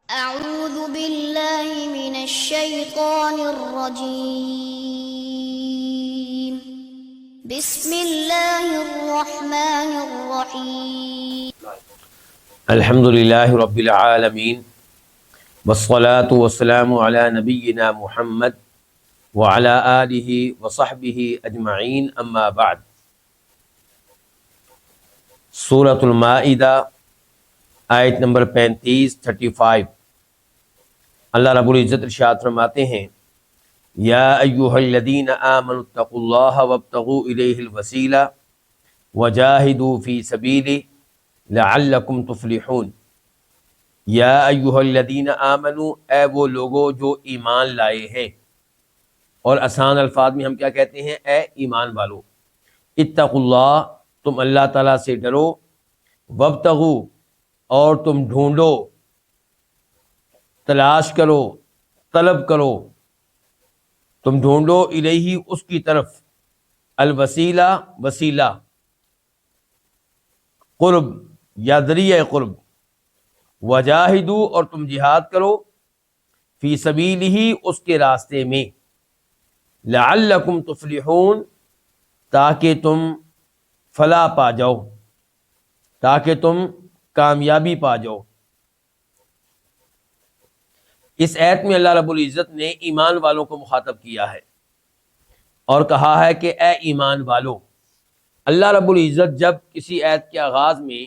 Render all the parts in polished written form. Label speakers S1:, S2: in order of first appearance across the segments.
S1: أعوذ بالله من الشيطان الرجيم. بسم الله الرحمن الرحيم.
S2: الحمد للہ رب العالمین والصلاة والسلام علی نبینا محمد وعلی آلہ وصحبہ اجمعین، اما بعد۔ سورۃ المائدہ آیت نمبر 35 اللہ رب العزت ارشاد فرماتے ہیں، یا ایھا الذین آمنوا اتقوا اللہ وابتغوا الیہ الوسیلہ وجاہدوا فی سبیلہ لعلکم تفلحون۔ یا ایھا الذین آمنوا، اے وہ لوگو جو ایمان لائے ہیں، اور آسان الفاظ میں ہم کیا کہتے ہیں؟ اے ایمان والو۔ اتقوا اللہ، تم اللہ تعالیٰ سے ڈرو، وابتغوا، اور تم ڈھونڈو، تلاش کرو، طلب کرو، تم ڈھونڈو الیہ، اس کی طرف، الوسیلہ، وسیلہ، قرب یا ذریعہ قرب، وجاہدو، اور تم جہاد کرو، فی سبیلہ، اس کے راستے میں، لعلکم تفلحون، تاکہ تم فلاح پا جاؤ، تاکہ تم کامیابی پا جاؤ۔ اس آیت میں اللہ رب العزت نے ایمان والوں کو مخاطب کیا ہے اور کہا ہے کہ اے ایمان والو۔ اللہ رب العزت جب کسی آیت کے آغاز میں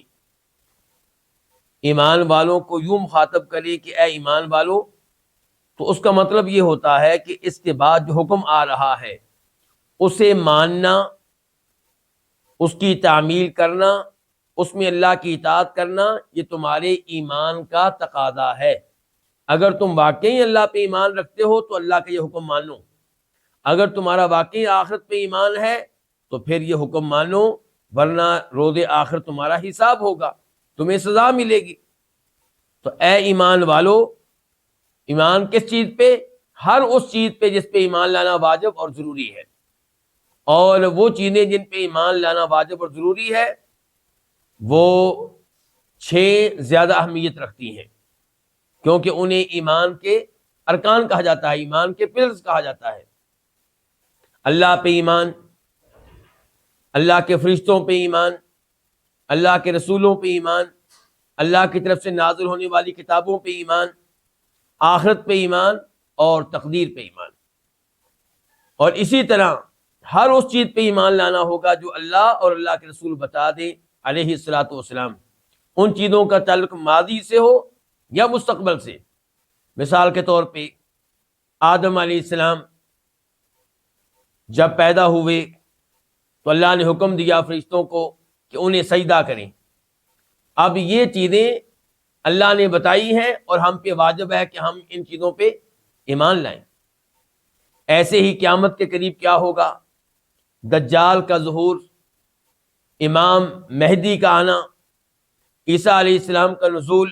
S2: ایمان والوں کو یوں مخاطب کرے کہ اے ایمان والو، تو اس کا مطلب یہ ہوتا ہے کہ اس کے بعد جو حکم آ رہا ہے اسے ماننا، اس کی تعمیل کرنا، اس میں اللہ کی اطاعت کرنا، یہ تمہارے ایمان کا تقاضا ہے۔ اگر تم واقعی اللہ پہ ایمان رکھتے ہو تو اللہ کا یہ حکم مانو، اگر تمہارا واقعی آخرت پہ ایمان ہے تو پھر یہ حکم مانو، ورنہ روز آخر تمہارا حساب ہوگا، تمہیں سزا ملے گی۔ تو اے ایمان والو، ایمان کس چیز پہ؟ ہر اس چیز پہ جس پہ ایمان لانا واجب اور ضروری ہے، اور وہ چیزیں جن پہ ایمان لانا واجب اور ضروری ہے وہ 6 زیادہ اہمیت رکھتی ہیں، کیونکہ انہیں ایمان کے ارکان کہا جاتا ہے، ایمان کے پلرز کہا جاتا ہے۔ اللہ پہ ایمان، اللہ کے فرشتوں پہ ایمان، اللہ کے رسولوں پہ ایمان، اللہ کی طرف سے نازل ہونے والی کتابوں پہ ایمان، آخرت پہ ایمان، اور تقدیر پہ ایمان۔ اور اسی طرح ہر اس چیز پہ ایمان لانا ہوگا جو اللہ اور اللہ کے رسول بتا دیں علیہ الصلاۃ والسلام، ان چیزوں کا تعلق ماضی سے ہو یا مستقبل سے۔ مثال کے طور پہ آدم علیہ السلام جب پیدا ہوئے تو اللہ نے حکم دیا فرشتوں کو کہ انہیں سجدہ کریں۔ اب یہ چیزیں اللہ نے بتائی ہیں اور ہم پہ واجب ہے کہ ہم ان چیزوں پہ ایمان لائیں۔ ایسے ہی قیامت کے قریب کیا ہوگا؟ دجال کا ظہور، امام مہدی کا آنا، عیسیٰ علیہ السلام کا نزول،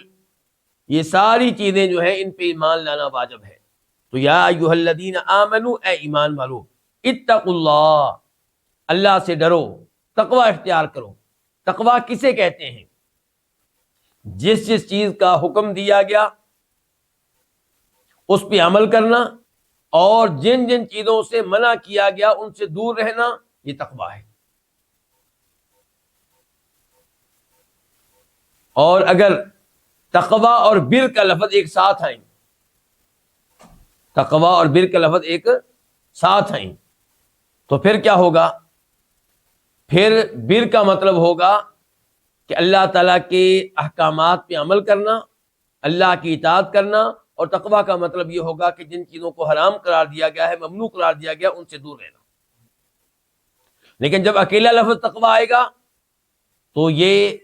S2: یہ ساری چیزیں جو ہیں ان پہ ایمان لانا واجب ہے۔ تو یا ایھا الذین آمنوا، اے ایمان والو، اتقوا اللہ، اللہ سے ڈرو، تقوی اختیار کرو۔ تقوی کسے کہتے ہیں؟ جس چیز کا حکم دیا گیا اس پہ عمل کرنا، اور جن چیزوں سے منع کیا گیا ان سے دور رہنا، یہ تقوی ہے۔ اور اگر تقوی اور بر کا لفظ ایک ساتھ آئیں، تقوی اور بر کا لفظ ایک ساتھ آئیں تو پھر کیا ہوگا؟ پھر بر کا مطلب ہوگا کہ اللہ تعالیٰ کے احکامات پہ عمل کرنا، اللہ کی اطاعت کرنا، اور تقوی کا مطلب یہ ہوگا کہ جن چیزوں کو حرام قرار دیا گیا ہے، ممنوع قرار دیا گیا، ان سے دور رہنا۔ لیکن جب اکیلا لفظ تقوی آئے گا تو یہ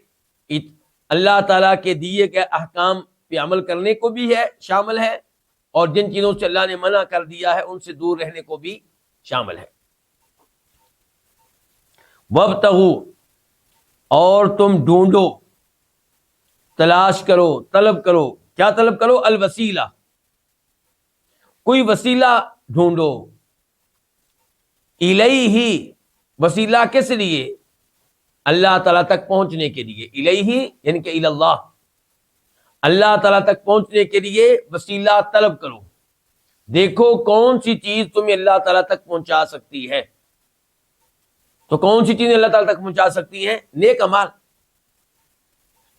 S2: اللہ تعالیٰ کے دیے گئے احکام پہ عمل کرنے کو بھی ہے، شامل ہے، اور جن چیزوں سے اللہ نے منع کر دیا ہے ان سے دور رہنے کو بھی شامل ہے۔ وابتغوا، اور تم ڈھونڈو، تلاش کرو، طلب کرو۔ کیا طلب کرو؟ الوسیلہ، کوئی وسیلہ ڈھونڈو، الیہ، وسیلہ کس لیے؟ اللہ تعالیٰ تک پہنچنے کے لیے، الیہ یعنی کہ الی اللہ، اللہ تعالیٰ تک پہنچنے کے لیے وسیلہ طلب کرو. دیکھو کون سی چیز تمہیں اللہ تعالیٰ تک پہنچا سکتی ہے. تو کون سی چیزیں اللہ تعالیٰ تک پہنچا سکتی ہیں؟ نیک اعمال،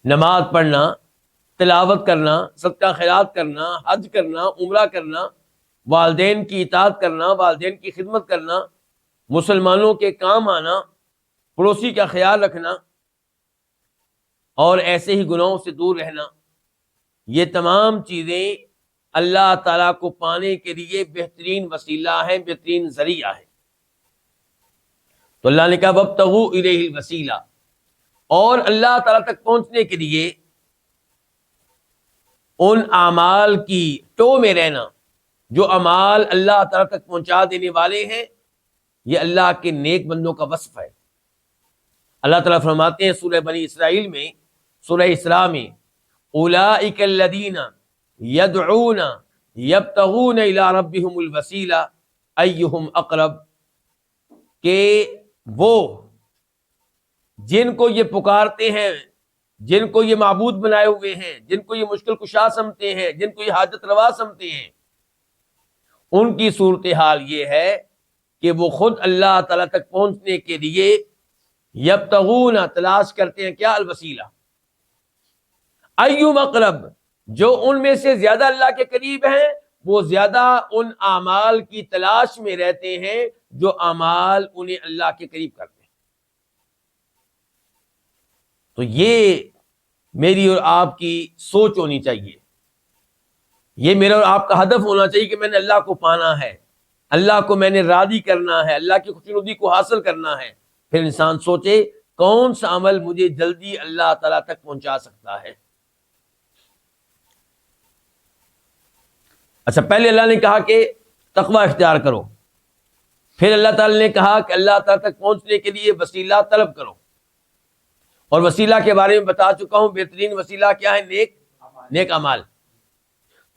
S2: نماز پڑھنا، تلاوت کرنا، صدقہ خیرات کرنا، حج کرنا، عمرہ کرنا، والدین کی اطاعت کرنا، والدین کی خدمت کرنا، مسلمانوں کے کام آنا، پڑوسی کا خیال رکھنا، اور ایسے ہی گناہوں سے دور رہنا. یہ تمام چیزیں اللہ تعالیٰ کو پانے کے لیے بہترین وسیلہ ہیں، بہترین ذریعہ ہے. تو اللہ نے کہا وابتغوا الیہ الوسیلہ، اور اللہ تعالیٰ تک پہنچنے کے لیے ان اعمال کی ٹو میں رہنا جو اعمال اللہ تعالیٰ تک پہنچا دینے والے ہیں. یہ اللہ کے نیک بندوں کا وصف ہے. اللہ تعالیٰ فرماتے ہیں سورہ بنی اسرائیل میں، سورہ اسراء میں، اولئک الذین یدعون یبتغون الی ربہم الوسیلہ ایہم اقرب، کہ وہ جن کو یہ پکارتے ہیں، جن کو یہ معبود بنائے ہوئے ہیں، جن کو یہ مشکل کشا سمجھتے ہیں، جن کو یہ حاجت روا سمجھتے ہیں، ان کی صورتحال یہ ہے کہ وہ خود اللہ تعالیٰ تک پہنچنے کے لیے یبتغون، تلاش کرتے ہیں کیا؟ الوسیلہ. ایہم اقرب، جو ان میں سے زیادہ اللہ کے قریب ہیں وہ زیادہ ان اعمال کی تلاش میں رہتے ہیں جو اعمال انہیں اللہ کے قریب کرتے ہیں. تو یہ میری اور آپ کی سوچ ہونی چاہیے، یہ میرا اور آپ کا ہدف ہونا چاہیے کہ میں نے اللہ کو پانا ہے، اللہ کو میں نے راضی کرنا ہے، اللہ کی خوشنودی کو حاصل کرنا ہے. پھر انسان سوچے کون سا عمل مجھے جلدی اللہ تعالیٰ تک پہنچا سکتا ہے. اچھا، پہلے اللہ نے کہا کہ تقوی اختیار کرو، پھر اللہ تعالیٰ نے کہا کہ اللہ تعالیٰ تک پہنچنے کے لیے وسیلہ طلب کرو. اور وسیلہ کے بارے میں بتا چکا ہوں، بہترین وسیلہ کیا ہے؟ نیک اعمال.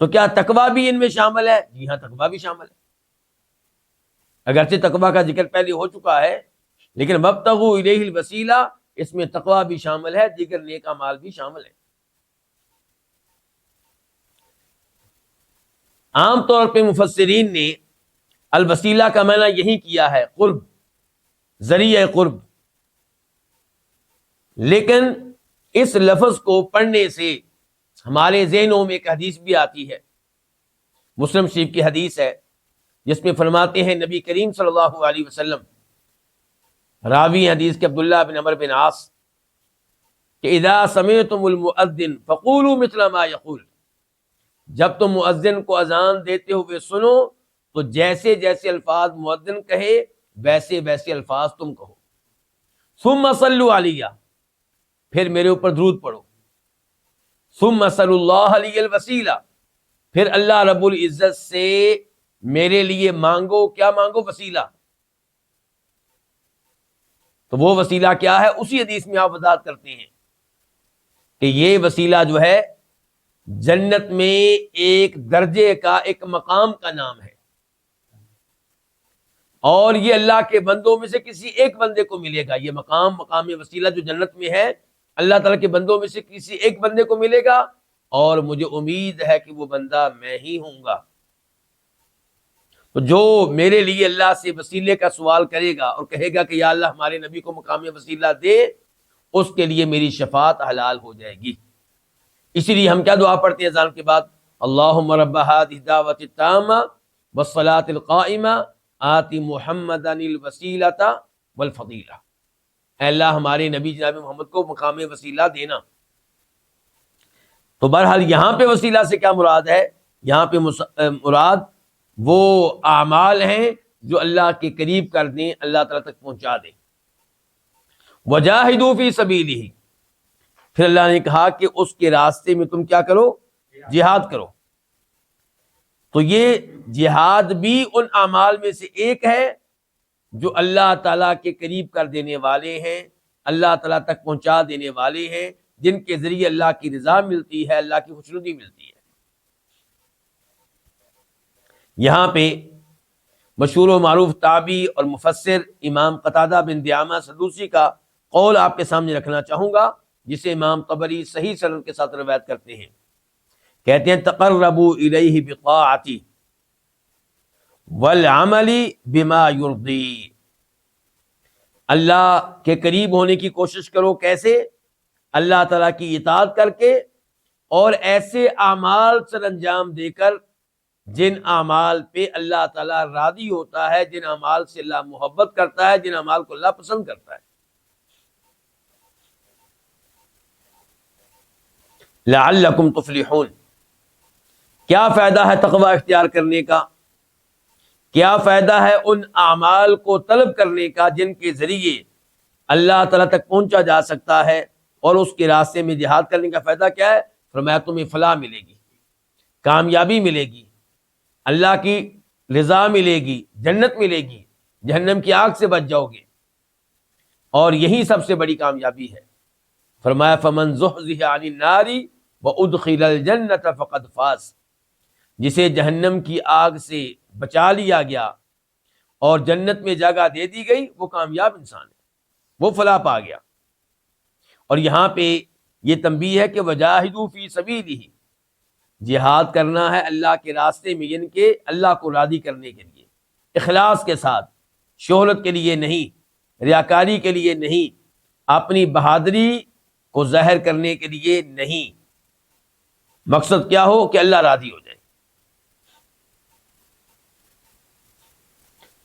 S2: تو کیا تقوی بھی ان میں شامل ہے؟ جی ہاں، تقوی بھی شامل ہے. اگرچہ تقوی کا ذکر پہلے ہو چکا ہے، لیکن وابتغوا الیہ الوسیلہ، اس میں تقوی بھی شامل ہے، دیگر نیک اعمال بھی شامل ہے. عام طور پہ مفسرین نے الوسیلہ کا معنی یہی کیا ہے، قرب، ذریعہ قرب. لیکن اس لفظ کو پڑھنے سے ہمارے ذہنوں میں ایک حدیث بھی آتی ہے، مسلم شریف کی حدیث ہے، جس میں فرماتے ہیں نبی کریم صلی اللہ علیہ وسلم، راوی حدیث کے عبداللہ بن عمر بن عاص، کہ اذا سمعتم المؤذن فقولوا مثل ما يقول، جب تم مؤذن کو اذان دیتے ہوئے سنو تو جیسے جیسے الفاظ مؤذن کہے ویسے ویسے الفاظ تم کہو. ثم صلوا علیہ، پھر میرے اوپر درود پڑھو. ثم صلوا اللہ علیہ الوسیلہ، پھر اللہ رب العزت سے میرے لیے مانگو. کیا مانگو؟ وسیلہ. تو وہ وسیلہ کیا ہے؟ اسی حدیث میں آپ وضاحت کرتے ہیں کہ یہ وسیلہ جو ہے جنت میں ایک درجے کا، ایک مقام کا نام ہے، اور یہ اللہ کے بندوں میں سے کسی ایک بندے کو ملے گا. یہ مقام وسیلہ جو جنت میں ہے، اللہ تعالیٰ کے بندوں میں سے کسی ایک بندے کو ملے گا، اور مجھے امید ہے کہ وہ بندہ میں ہی ہوں گا. تو جو میرے لیے اللہ سے وسیلے کا سوال کرے گا اور کہے گا کہ یا اللہ ہمارے نبی کو مقام وسیلہ دے، اس کے لیے میری شفاعت حلال ہو جائے گی. اسی لیے ہم کیا دعا پڑھتے ہیں اذان کے بعد؟ اللہم رب هذه الدعوۃ التامہ والصلاۃ القائمہ آت محمدا الوسیلۃ والفضیلہ. اے اللہ ہمارے نبی جناب محمد کو مقام وسیلہ دینا. تو بہرحال یہاں پہ وسیلہ سے کیا مراد ہے؟ یہاں پہ مراد وہ اعمال ہیں جو اللہ کے قریب کر دیں، اللہ تعالیٰ تک پہنچا دیں. وجاہدوا فی سبیلہ، پھر اللہ نے کہا کہ اس کے راستے میں تم کیا کرو؟ جہاد کرو. تو یہ جہاد بھی ان اعمال میں سے ایک ہے جو اللہ تعالیٰ کے قریب کر دینے والے ہیں، اللہ تعالیٰ تک پہنچا دینے والے ہیں، جن کے ذریعے اللہ کی رضا ملتی ہے، اللہ کی خوشنودی ملتی ہے. یہاں پہ مشہور و معروف تابعی اور مفسر امام قتادہ بن دعامہ سدوسی کا قول آپ کے سامنے رکھنا چاہوں گا، جسے امام طبری صحیح سند کے ساتھ روایت کرتے ہیں. کہتے ہیں تقربوا الیہ بطاعتی والعمل بما یرضی، اللہ کے قریب ہونے کی کوشش کرو، کیسے؟ اللہ تعالیٰ کی اطاعت کر کے اور ایسے اعمال سر انجام دے کر جن اعمال پہ اللہ تعالیٰ راضی ہوتا ہے، جن اعمال سے اللہ محبت کرتا ہے، جن اعمال کو اللہ پسند کرتا ہے۔ لعلکم تفلحون، کیا فائدہ ہے تقوی اختیار کرنے کا؟ کیا فائدہ ہے ان اعمال کو طلب کرنے کا جن کے ذریعے اللہ تعالیٰ تک پہنچا جا سکتا ہے؟ اور اس کے راستے میں جہاد کرنے کا فائدہ کیا ہے؟ فرمایا تمہیں فلاح ملے گی، کامیابی ملے گی، اللہ کی رضا ملے گی، جنت ملے گی، جہنم کی آگ سے بچ جاؤ گے، اور یہی سب سے بڑی کامیابی ہے۔ فرمایا فمن زحزح عن النار وادخل الجنۃ فقد فاز، جسے جہنم کی آگ سے بچا لیا گیا اور جنت میں جگہ دے دی گئی، وہ کامیاب انسان ہے، وہ فلاح پا گیا۔ اور یہاں پہ یہ تنبیہ ہے کہ وجاہدوا فی سبیلہ، جہاد کرنا ہے اللہ کے راستے میں، یعنی کہ اللہ کو راضی کرنے کے لیے، اخلاص کے ساتھ، شہرت کے لیے نہیں، ریاکاری کے لیے نہیں، اپنی بہادری کو ظاہر کرنے کے لیے نہیں، مقصد کیا ہو کہ اللہ راضی ہو جائے۔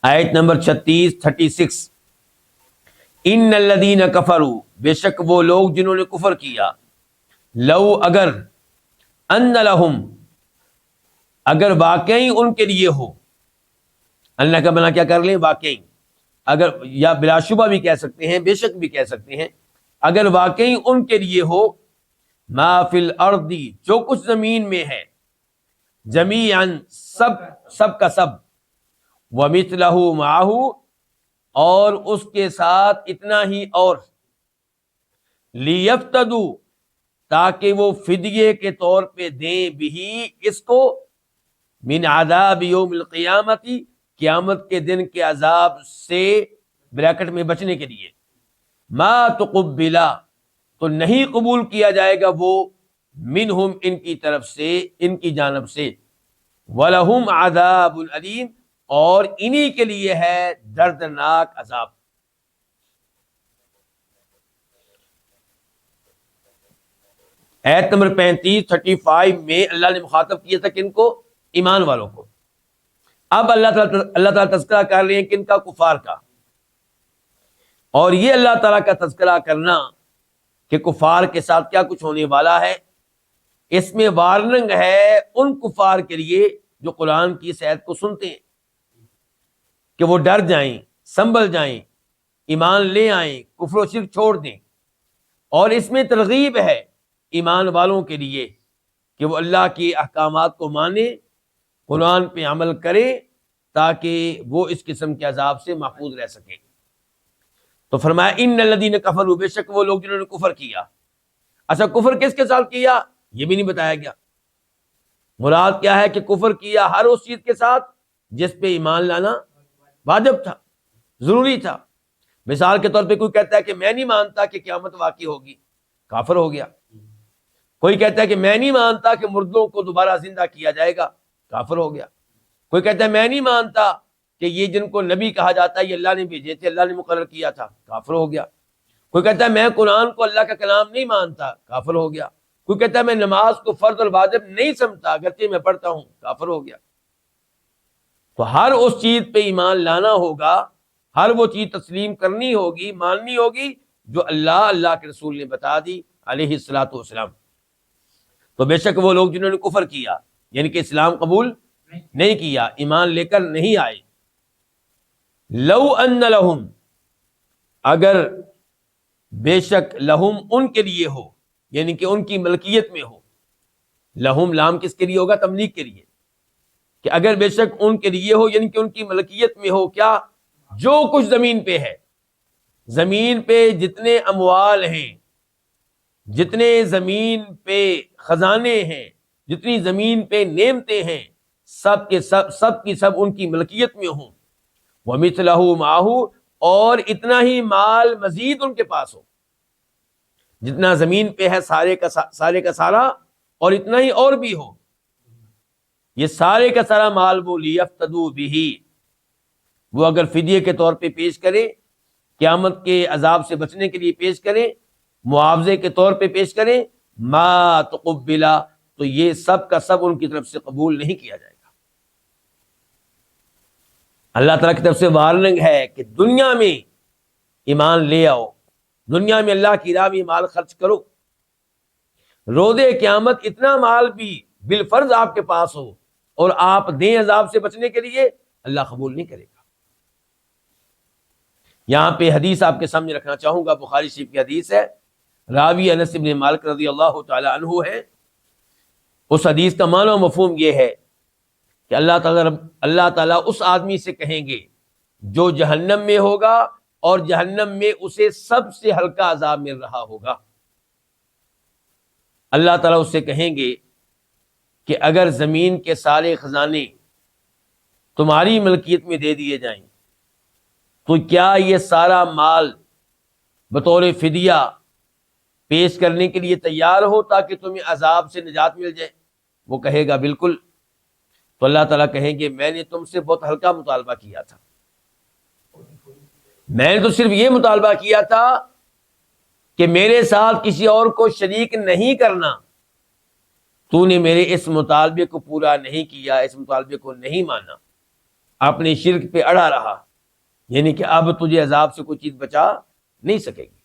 S2: آیت نمبر 36 ان الذین کفروا، بے شک وہ لوگ جنہوں نے کفر کیا، لو اگر، ان لہم، اگر واقعی ان کے لیے ہو، اللہ کا بنا کیا کر لیں؟ واقعی، اگر، یا بلا شبہ بھی کہہ سکتے ہیں، بے شک بھی کہہ سکتے ہیں، اگر واقعی ان کے لیے ہو ما فی الارض، جو کچھ زمین میں ہے، جمیعاً، سب کا سب، ومثلہ معہ، اور اس کے ساتھ اتنا ہی اور، لیفتدوا، تاکہ وہ فدیے کے طور پہ دیں بھی اس کو، من عذاب یوم القیامت، قیامت کے دن کے عذاب سے، بریکٹ میں بچنے کے لیے، ما تقبلا، تو نہیں قبول کیا جائے گا وہ، منہم، ان کی طرف سے، ان کی جانب سے، وَلَهُمْ عَذَابٌ علیم، اور انہی کے لیے ہے دردناک عذاب۔ آیت نمبر 35 میں اللہ نے مخاطب کیا تھا کن کو؟ ایمان والوں کو۔ اب اللہ تعالیٰ تذکرہ کر رہے ہیں کن کا؟ کفار کا۔ اور یہ اللہ تعالیٰ کا تذکرہ کرنا کہ کفار کے ساتھ کیا کچھ ہونے والا ہے، اس میں وارننگ ہے ان کفار کے لیے جو قرآن کی اس آیت کو سنتے ہیں، کہ وہ ڈر جائیں، سنبھل جائیں، ایمان لے آئیں، کفر و شرک چھوڑ دیں۔ اور اس میں ترغیب ہے ایمان والوں کے لیے کہ وہ اللہ کے احکامات کو مانیں، قرآن پہ عمل کریں، تاکہ وہ اس قسم کے عذاب سے محفوظ رہ سکیں۔ تو فرمایا ان الذین کفروا، بے شک وہ لوگ جنہوں نے کفر کیا۔ اچھا، کفر کس کے ساتھ کیا یہ بھی نہیں بتایا گیا۔ مراد کیا ہے کہ کفر کیا ہر اس چیز کے ساتھ جس پہ ایمان لانا واجب تھا، ضروری تھا۔ مثال کے طور پہ کوئی کہتا ہے کہ میں نہیں مانتا کہ قیامت واقع ہوگی، کافر ہو گیا۔ کوئی کہتا ہے کہ میں نہیں مانتا کہ مردوں کو دوبارہ زندہ کیا جائے گا، کافر ہو گیا۔ کوئی کہتا ہے میں نہیں مانتا کہ یہ جن کو نبی کہا جاتا ہے یہ اللہ نے بھیجے تھے، اللہ نے مقرر کیا تھا، کافر ہو گیا۔ کوئی کہتا ہے میں قرآن کو اللہ کا کلام نہیں مانتا، کافر ہو گیا۔ کوئی کہتا ہے میں نماز کو فرض اور واجب نہیں سمجھتا اگرچہ میں پڑھتا ہوں، کافر ہو گیا۔ تو ہر اس چیز پہ ایمان لانا ہوگا، ہر وہ چیز تسلیم کرنی ہوگی، ماننی ہوگی جو اللہ کے رسول نے بتا دی علیہ الصلوۃ والسلام۔ تو بے شک وہ لوگ جنہوں نے کفر کیا، یعنی کہ اسلام قبول نہیں کیا، ایمان لے کر نہیں آئے، لو ان لہم، اگر بے شک لہم ان کے لیے ہو، یعنی کہ ان کی ملکیت میں ہو، لہم لام کس کے لیے ہوگا؟ تملیک کے لیے، کہ اگر بے شک ان کے لیے ہو، یعنی کہ ان کی ملکیت میں ہو کیا؟ جو کچھ زمین پہ ہے، زمین پہ جتنے اموال ہیں، جتنے زمین پہ خزانے ہیں، جتنی زمین پہ نعمتیں ہیں، سب کی سب ان کی ملکیت میں ہوں، وَمِثْلَهُ مَعَهُ، اور اتنا ہی مال مزید ان کے پاس ہو، جتنا زمین پہ ہے سارے کا سارا، اور اتنا ہی اور بھی ہو، یہ سارے کا سارا مال وہ لیفتدوا بہ، وہ اگر فدیے کے طور پہ پیش کرے، قیامت کے عذاب سے بچنے کے لیے پیش کریں، معاوضے کے طور پہ پیش کریں، ما تقبلا، تو یہ سب کا سب ان کی طرف سے قبول نہیں کیا جائے گا۔ اللہ تعالیٰ کی طرف سے وارننگ ہے کہ دنیا میں ایمان لے آؤ، دنیا میں اللہ کی راہ میں مال خرچ کرو، روز قیامت اتنا مال بھی بالفرض آپ کے پاس ہو اور آپ دیں عذاب سے بچنے کے لیے، اللہ قبول نہیں کرے گا۔ یہاں پہ حدیث آپ کے سامنے رکھنا چاہوں گا، بخاری شریف کی حدیث ہے، راوی انس بن مالک رضی اللہ تعالی عنہ ہے۔ اس حدیث کا معنی و مفہوم یہ ہے کہ اللہ تعالیٰ اس آدمی سے کہیں گے جو جہنم میں ہوگا اور جہنم میں اسے سب سے ہلکا عذاب مل رہا ہوگا، اللہ تعالیٰ اس سے کہیں گے کہ اگر زمین کے سارے خزانے تمہاری ملکیت میں دے دیے جائیں تو کیا یہ سارا مال بطور فدیہ پیش کرنے کے لیے تیار ہو تاکہ تمہیں عذاب سے نجات مل جائے؟ وہ کہے گا بالکل۔ تو اللہ تعالیٰ کہیں گے میں نے تم سے بہت ہلکا مطالبہ کیا تھا، میں نے تو صرف یہ مطالبہ کیا تھا کہ میرے ساتھ کسی اور کو شریک نہیں کرنا، تو نے میرے اس مطالبے کو پورا نہیں کیا، اس مطالبے کو نہیں مانا، اپنے شرک پہ اڑا رہا، یعنی کہ اب تجھے عذاب سے کوئی چیز بچا نہیں سکے گی۔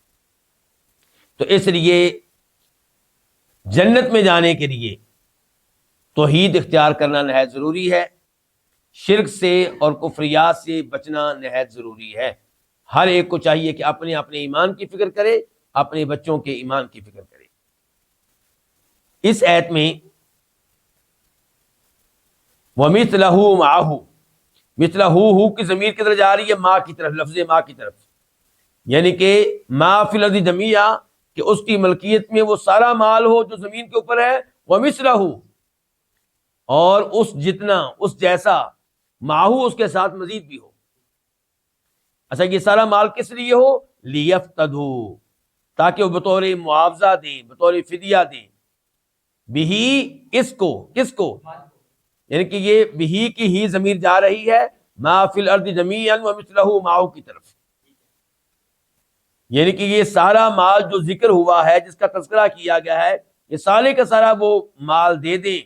S2: تو اس لیے جنت میں جانے کے لیے توحید اختیار کرنا نہایت ضروری ہے، شرک سے اور کفریات سے بچنا نہایت ضروری ہے۔ ہر ایک کو چاہیے کہ اپنے ایمان کی فکر کرے، اپنے بچوں کے ایمان کی فکر کرے۔ اس آیت میں وَمِثْلَهُ مَعَهُ، مثلہ کی ضمیر کدھر جا رہی ہے؟ ماں کی طرف، لفظ ماں کی طرف، یعنی کہ ما فی الارض جمیعا، کہ اس کی ملکیت میں وہ سارا مال ہو جو زمین کے اوپر ہے، وَمِثْلَهُ، اور اس جتنا، اس جیسا، معہو اس کے ساتھ مزید بھی ہو۔ اچھا، یہ سارا مال کس لیے ہو؟ لیفتدوا، تاکہ وہ بطور معاوضہ دیں، بطور فدیہ دیں، بہی، اس کو، کس کو؟ یعنی کہ یہ بہی کی ہی ضمیر جا رہی ہے ما فی الارض جمیعا ومثلہ معہ کی طرف، یعنی کہ یہ سارا مال جو ذکر ہوا ہے، جس کا تذکرہ کیا گیا ہے، یہ سارے کا سارا وہ مال دے دیں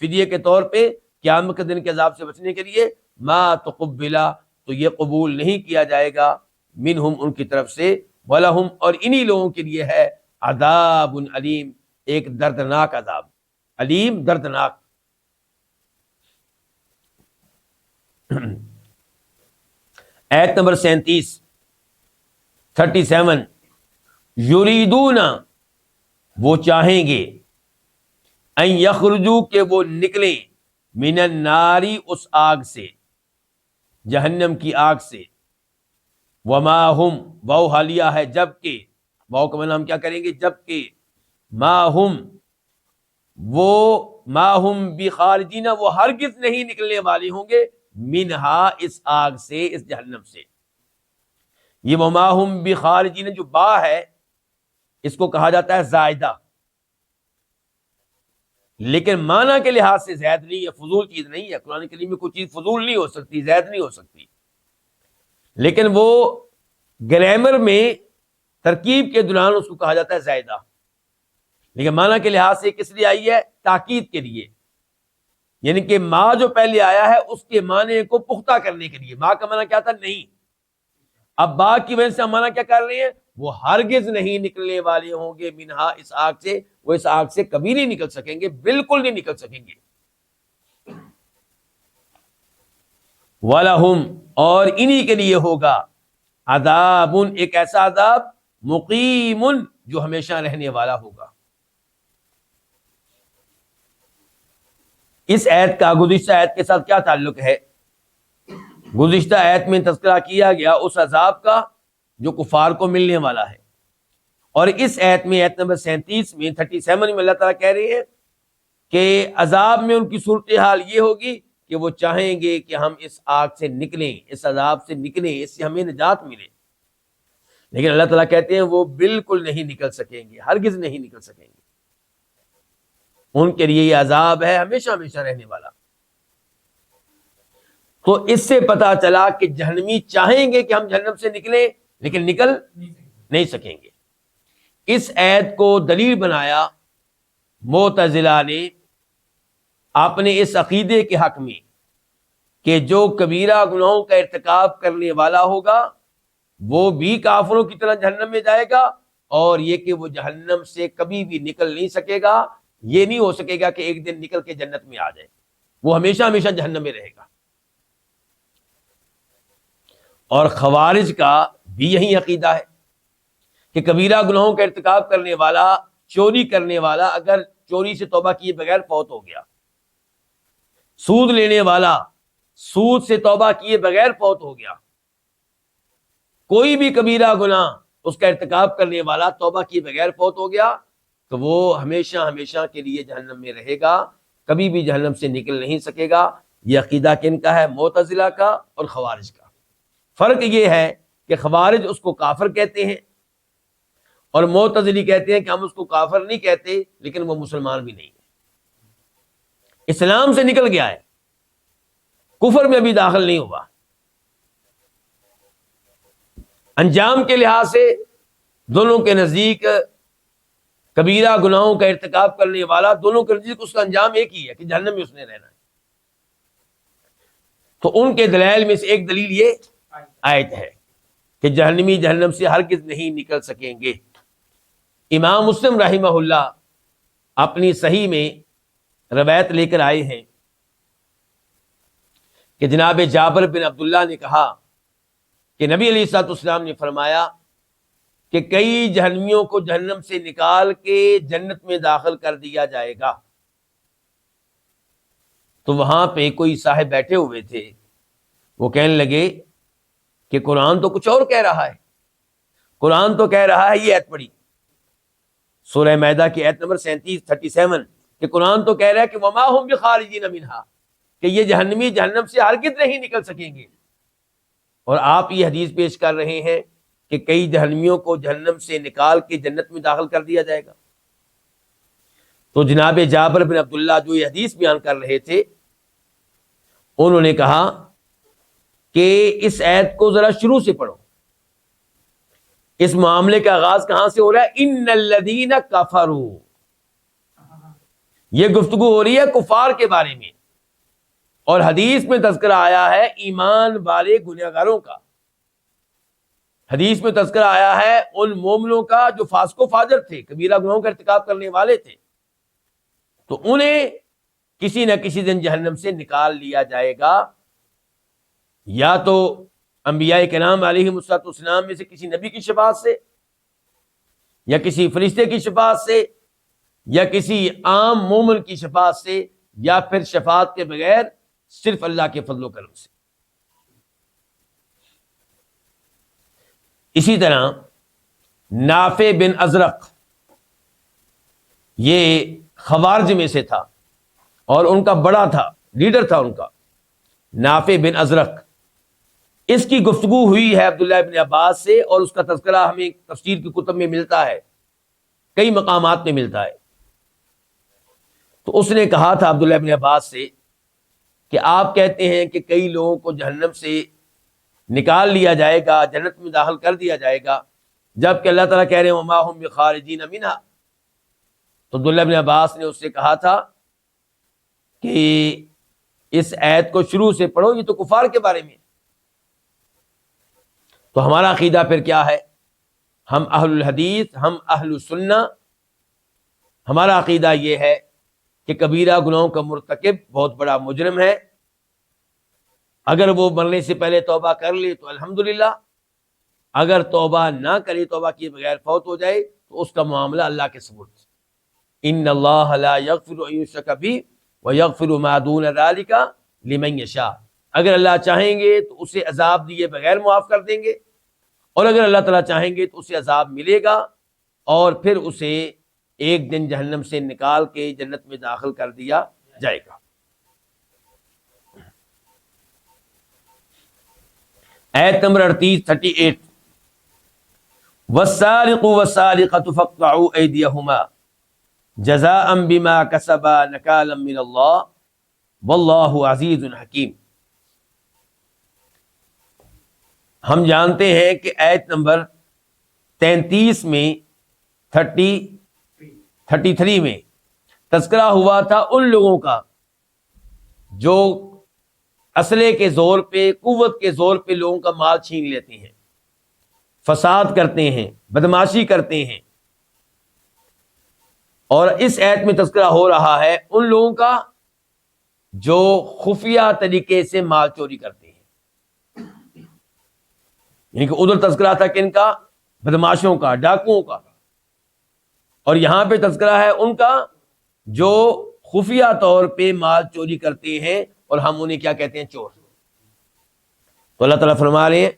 S2: فدیے کے طور پہ قیامت کے دن کے عذاب سے بچنے کے لیے، ما تقبلا، تو یہ قبول نہیں کیا جائے گا، منہم، ان کی طرف سے، ولہم، اور انہی لوگوں کے لیے ہے، عذاب علیم، ایک دردناک عذاب، علیم، دردناک۔ ایت نمبر 37، یریدون، وہ چاہیں گے، ان یخرجو، کہ وہ نکلیں، من الناری، اس آگ سے، جہنم کی آگ سے، وما ہم، واو حالیہ ہے، جبکہ، واو کا معنی ہم کیا کریں گے؟ جبکہ، ما ہم، وہ ما ہم بخارجین، وہ ہرگز نہیں نکلنے والے ہوں گے، منہا، اس آگ سے، اس جہنم سے۔ یہ وما ہم بخارجین جو با ہے، اس کو کہا جاتا ہے زائدہ، لیکن معنی کے لحاظ سے زائد نہیں ہے، فضول چیز نہیں ہے۔ قرآن کریم میں کوئی چیز فضول نہیں ہو سکتی، زائد نہیں ہو سکتی، لیکن وہ گرامر میں ترکیب کے دوران اس کو کہا جاتا ہے زائدہ، لیکن معنی کے لحاظ سے کس لیے آئی ہے؟ تاکید کے لیے، یعنی کہ ماں جو پہلے آیا ہے اس کے معنی کو پختہ کرنے کے لیے۔ ماں کا معنی کیا تھا؟ نہیں، اب با کی وجہ سے ہم معنی کیا کر رہے ہیں؟ وہ ہرگز نہیں نکلنے والے ہوں گے، منہا، اس آگ سے، وہ اس آگ سے کبھی نہیں نکل سکیں گے، بالکل نہیں نکل سکیں گے۔ وَلَهُمْ، اور انہی کے لیے ہوگا، عذاب، ایک ایسا عذاب، مقیم، جو ہمیشہ رہنے والا ہوگا۔ اس آیت کا گزشتہ آیت کے ساتھ کیا تعلق ہے؟ گزشتہ آیت میں تذکرہ کیا گیا اس عذاب کا جو کفار کو ملنے والا ہے، اور اس آیت میں، آیت نمبر 37 میں، 37 میں اللہ تعالیٰ کہہ رہے ہیں کہ عذاب میں ان کی صورتحال یہ ہوگی کہ وہ چاہیں گے کہ ہم اس آگ سے نکلیں، اس عذاب سے نکلیں، اس سے ہمیں نجات ملے، لیکن اللہ تعالیٰ کہتے ہیں وہ بالکل نہیں نکل سکیں گے، ہرگز نہیں نکل سکیں گے۔ ان کے لیے یہ عذاب ہے ہمیشہ ہمیشہ رہنے والا۔ تو اس سے پتا چلا کہ جہنمی چاہیں گے کہ ہم جہنم سے نکلیں لیکن نکل نہیں سکیں گے۔ اس آیت کو دلیل بنایا معتزلہ نے اپنے اس عقیدے کے حق میں کہ جو کبیرہ گناہوں کا ارتکاب کرنے والا ہوگا وہ بھی کافروں کی طرح جہنم میں جائے گا، اور یہ کہ وہ جہنم سے کبھی بھی نکل نہیں سکے گا، یہ نہیں ہو سکے گا کہ ایک دن نکل کے جنت میں آ جائے، وہ ہمیشہ ہمیشہ جہنم میں رہے گا۔ اور خوارج کا بھی یہی عقیدہ ہے کہ کبیرہ گناہوں کا ارتکاب کرنے والا، چوری کرنے والا اگر چوری سے توبہ کیے بغیر فوت ہو گیا، سود لینے والا سود سے توبہ کیے بغیر فوت ہو گیا، کوئی بھی کبیرہ گناہ اس کا ارتکاب کرنے والا توبہ کیے بغیر فوت ہو گیا تو وہ ہمیشہ ہمیشہ کے لیے جہنم میں رہے گا، کبھی بھی جہنم سے نکل نہیں سکے گا۔ یہ عقیدہ کن کا ہے؟ معتزلہ کا اور خوارج کا۔ فرق یہ ہے کہ خوارج اس کو کافر کہتے ہیں اور معتزلی کہتے ہیں کہ ہم اس کو کافر نہیں کہتے لیکن وہ مسلمان بھی نہیں ہے، اسلام سے نکل گیا ہے، کفر میں بھی داخل نہیں ہوا۔ انجام کے لحاظ سے دونوں کے نزدیک کبیرہ گناہوں کا ارتکاب کرنے والا، دونوں کے نزدیک اس کا انجام ایک ہی ہے کہ جہنم میں اس نے رہنا ہے۔ تو ان کے دلائل میں سے ایک دلیل یہ آیت ہے کہ جہنمی جہنم سے ہرگز نہیں نکل سکیں گے۔ امام مسلم رحمہ اللہ اپنی صحیح میں روایت لے کر آئے ہیں کہ جناب جابر بن عبداللہ نے کہا کہ نبی علیہ الصلوۃ والسلام نے فرمایا کہ کئی جہنمیوں کو جہنم سے نکال کے جنت میں داخل کر دیا جائے گا۔ تو وہاں پہ کوئی صاحب بیٹھے ہوئے تھے، وہ کہنے لگے کہ قرآن تو کچھ اور کہہ رہا ہے، قرآن تو کہہ رہا ہے، یہ آیت پڑھی سورہ مائدہ کی آیت نمبر 37 کہ قرآن تو کہہ رہا ہے کہ وما هم بخارجین منہا، کہ یہ جہنمی جہنم سے ہرگز نہیں نکل سکیں گے، اور آپ یہ حدیث پیش کر رہے ہیں کہ کئی جہنمیوں کو جہنم سے نکال کے جنت میں داخل کر دیا جائے گا۔ تو جناب جابر بن عبداللہ جو یہ حدیث بیان کر رہے تھے، انہوں نے کہا کہ اس آیت کو ذرا شروع سے پڑھو، اس معاملے کا آغاز کہاں سے ہو رہا ہے؟ ان الذین کفروا، یہ گفتگو ہو رہی ہے کفار کے بارے میں، اور حدیث میں تذکرہ آیا ہے ایمان والے گنہگاروں کا، حدیث میں تذکرہ آیا ہے ان مومنوں کا جو فاسق و فاجر تھے، کبیرہ گناہوں کا ارتکاب کرنے والے تھے، تو انہیں کسی نہ کسی دن جہنم سے نکال لیا جائے گا، یا تو انبیاء کرام علیہم السلام میں سے کسی نبی کی شفاعت سے، یا کسی فرشتے کی شفاعت سے، یا کسی عام مومن کی شفاعت سے، یا پھر شفاعت کے بغیر صرف اللہ کے فضل و کرم سے۔ اسی طرح نافع بن ازرق یہ خوارج میں سے تھا اور ان کا بڑا تھا، لیڈر تھا ان کا، نافع بن ازرق، اس کی گفتگو ہوئی ہے عبداللہ ابن عباس سے، اور اس کا تذکرہ ہمیں تفسیر کی کتب میں ملتا ہے، کئی مقامات میں ملتا ہے۔ تو اس نے کہا تھا عبداللہ ابن عباس سے کہ آپ کہتے ہیں کہ کئی لوگوں کو جہنم سے نکال لیا جائے گا، جنت میں داخل کر دیا جائے گا، جبکہ اللہ تعالیٰ کہہ رہے ہیں وما هم بخارجین منہا۔ تو عبداللہ ابن عباس نے اس سے کہا تھا کہ اس آیت کو شروع سے پڑھو، یہ تو کفار کے بارے میں۔ تو ہمارا عقیدہ پھر کیا ہے؟ ہم اہل الحدیث، ہم اہل السنہ، ہمارا عقیدہ یہ ہے کہ کبیرہ گناہوں کا مرتکب بہت بڑا مجرم ہے، اگر وہ مرنے سے پہلے توبہ کر لے تو الحمدللہ، اگر توبہ نہ کرے، توبہ کیے بغیر فوت ہو جائے تو اس کا معاملہ اللہ کے سپرد۔ ان اللہ لا یغفر ان یشرک بہ ویغفر ما دون ذلک لمن یشاء، اگر اللہ چاہیں گے تو اسے عذاب دیے بغیر معاف کر دیں گے، اور اگر اللہ تعالیٰ چاہیں گے تو اسے عذاب ملے گا، اور پھر اسے ایک دن جہنم سے نکال کے جنت میں داخل کر دیا جائے گا۔ آیت نمبر 38 والسارق والسارقة فاقطعوا أيديهما جزاء بما کسبا نکالا من اللہ واللہ عزیز حکیم۔ ہم جانتے ہیں کہ آیت نمبر 33 میں 33 میں تذکرہ ہوا تھا ان لوگوں کا جو اسلحے کے زور پہ، قوت کے زور پہ لوگوں کا مال چھین لیتے ہیں، فساد کرتے ہیں، بدماشی کرتے ہیں۔ اور اس آیت میں تذکرہ ہو رہا ہے ان لوگوں کا جو خفیہ طریقے سے مال چوری کرتے ہیں، یعنی کہ ادھر تذکرہ تھا کن کا؟ بدماشوں کا، ڈاکوؤں کا، اور یہاں پہ تذکرہ ہے ان کا جو خفیہ طور پہ مال چوری کرتے ہیں، اور ہم انہیں کیا کہتے ہیں؟ چور۔ تو اللہ تعالیٰ فرما رہے ہیں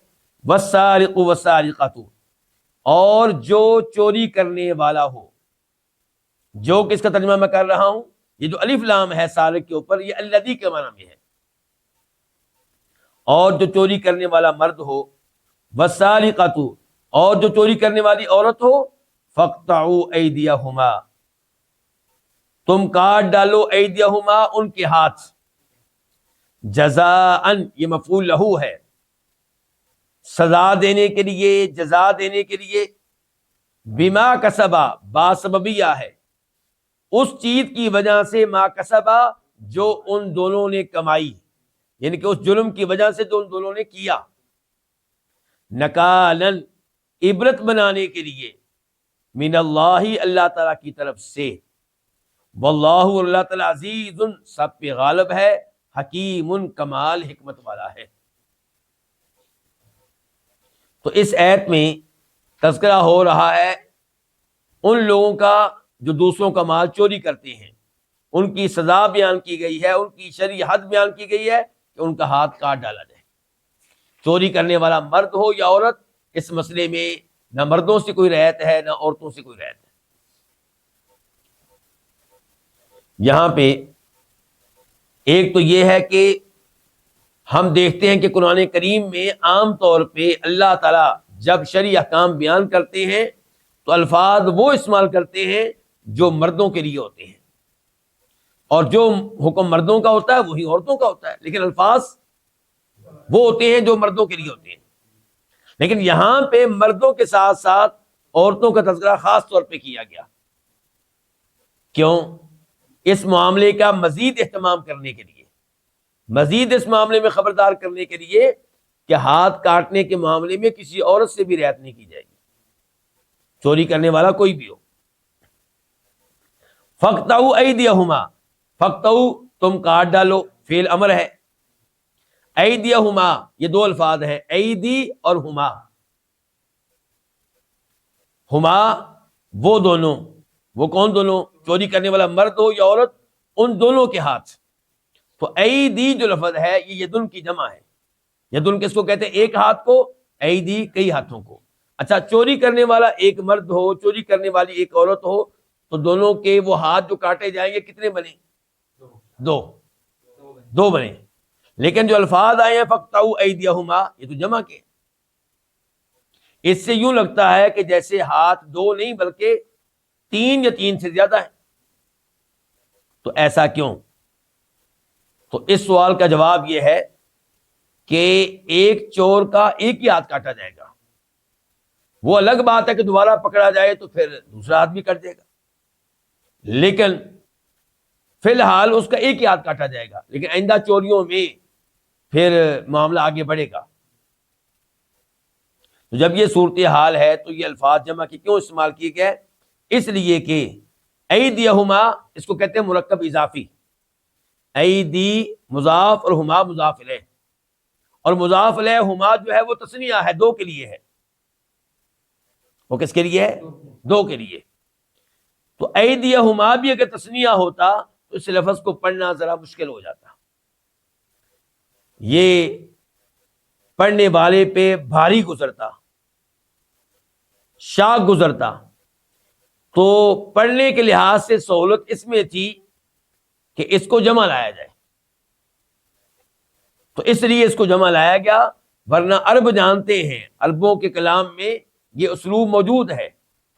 S2: والسارق والسارقۃ، اور جو چوری کرنے والا ہو، جو کس کا ترجمہ میں کر رہا ہوں، یہ جو الف لام ہے سارق کے اوپر، یہ الذی کے معنی میں ہے، اور جو چوری کرنے والا مرد ہو، والسارقۃ، اور جو چوری کرنے والی عورت ہو، فاقطعوا ایدیہما، تم کاٹ ڈالو ایدیہما، ان کے ہاتھ، جزاء، یہ مفعول لہو ہے، سزا دینے کے لیے، جزا دینے کے لیے، بما کسبا، با سببیہ ہے، اس چیز کی وجہ سے، ما کسبا، جو ان دونوں نے کمائی، یعنی کہ اس جرم کی وجہ سے جو ان دونوں نے کیا، نکالن، عبرت بنانے کے لیے، من اللہ، اللہ تعالیٰ کی طرف سے، واللہ، اللہ تعالیٰ، عزیز، سب پہ غالب ہے، حکیم، کمال حکمت والا ہے۔ تو اس آیت میں تذکرہ ہو رہا ہے ان لوگوں کا جو دوسروں کا مال چوری کرتے ہیں، ان کی سزا بیان کی گئی ہے، ان کی شرعی حد بیان کی گئی ہے کہ ان کا ہاتھ کاٹ ڈالا جائے۔ چوری کرنے والا مرد ہو یا عورت، اس مسئلے میں نہ مردوں سے کوئی رعایت ہے نہ عورتوں سے کوئی رعایت ہے۔ یہاں پہ ایک تو یہ ہے کہ ہم دیکھتے ہیں کہ قرآن کریم میں عام طور پہ اللہ تعالیٰ جب شرعی احکام بیان کرتے ہیں تو الفاظ وہ استعمال کرتے ہیں جو مردوں کے لیے ہوتے ہیں، اور جو حکم مردوں کا ہوتا ہے وہی عورتوں کا ہوتا ہے، لیکن الفاظ وہ ہوتے ہیں جو مردوں کے لیے ہوتے ہیں۔ لیکن یہاں پہ مردوں کے ساتھ ساتھ عورتوں کا تذکرہ خاص طور پہ کیا گیا، کیوں؟ اس معاملے کا مزید اہتمام کرنے کے لیے، مزید اس معاملے میں خبردار کرنے کے لیے کہ ہاتھ کاٹنے کے معاملے میں کسی عورت سے بھی رعایت نہیں کی جائے گی، چوری کرنے والا کوئی بھی ہو۔ فاقطعوا ایدیہما، فاقطعوا، تم کاٹ ڈالو، فعل امر ہے، ایدیہما، یہ دو الفاظ ہیں، ایدی اور ہما، ہما وہ دونوں، وہ کون دونوں؟ چوری کرنے والا مرد ہو یا عورت، ان دونوں کے ہاتھ۔ تو ایدی جو لفظ ہے یہ یدن کی جمع ہے، یدن کس کو کہتے ہیں؟ ایک ہاتھ کو، ایدی کئی ہاتھوں کو۔ اچھا، چوری کرنے والا ایک مرد ہو، چوری کرنے والی ایک عورت ہو، تو دونوں کے وہ ہاتھ جو کاٹے جائیں گے کتنے بنے؟ دو بنے۔ لیکن جو الفاظ آئے ہیں فاقطعوا ایدیہما، یہ تو جمع کے، اس سے یوں لگتا ہے کہ جیسے ہاتھ دو نہیں بلکہ تین یا تین سے زیادہ ہیں۔ تو ایسا کیوں؟ تو اس سوال کا جواب یہ ہے کہ ایک چور کا ایک ہی ہاتھ کاٹا جائے گا، وہ الگ بات ہے کہ دوبارہ پکڑا جائے تو پھر دوسرا ہاتھ بھی کٹ جائے گا، لیکن فی الحال اس کا ایک ہی ہاتھ کاٹا جائے گا، لیکن آئندہ چوریوں میں پھر معاملہ آگے بڑھے گا۔ تو جب یہ صورتحال ہے تو یہ الفاظ جمع کے کیوں استعمال کیے گئے؟ اس لیے کہ ایدیہما، اس کو کہتے ہیں مرکب اضافی، ایدی مضاف اور ہما مضاف الیہ، اور مضاف الیہ ہما جو ہے وہ تثنیہ ہے، دو کے لیے ہے۔ وہ کس کے لیے ہے؟ دو کے لیے۔ تو ایدیہما بھی اگر تثنیہ ہوتا تو اس لفظ کو پڑھنا ذرا مشکل ہو جاتا، یہ پڑھنے والے پہ بھاری گزرتا، شاق گزرتا۔ تو پڑھنے کے لحاظ سے سہولت اس میں تھی کہ اس کو جمع لایا جائے، تو اس لیے اس کو جمع لایا گیا، ورنہ عرب جانتے ہیں، عربوں کے کلام میں یہ اسلوب موجود ہے،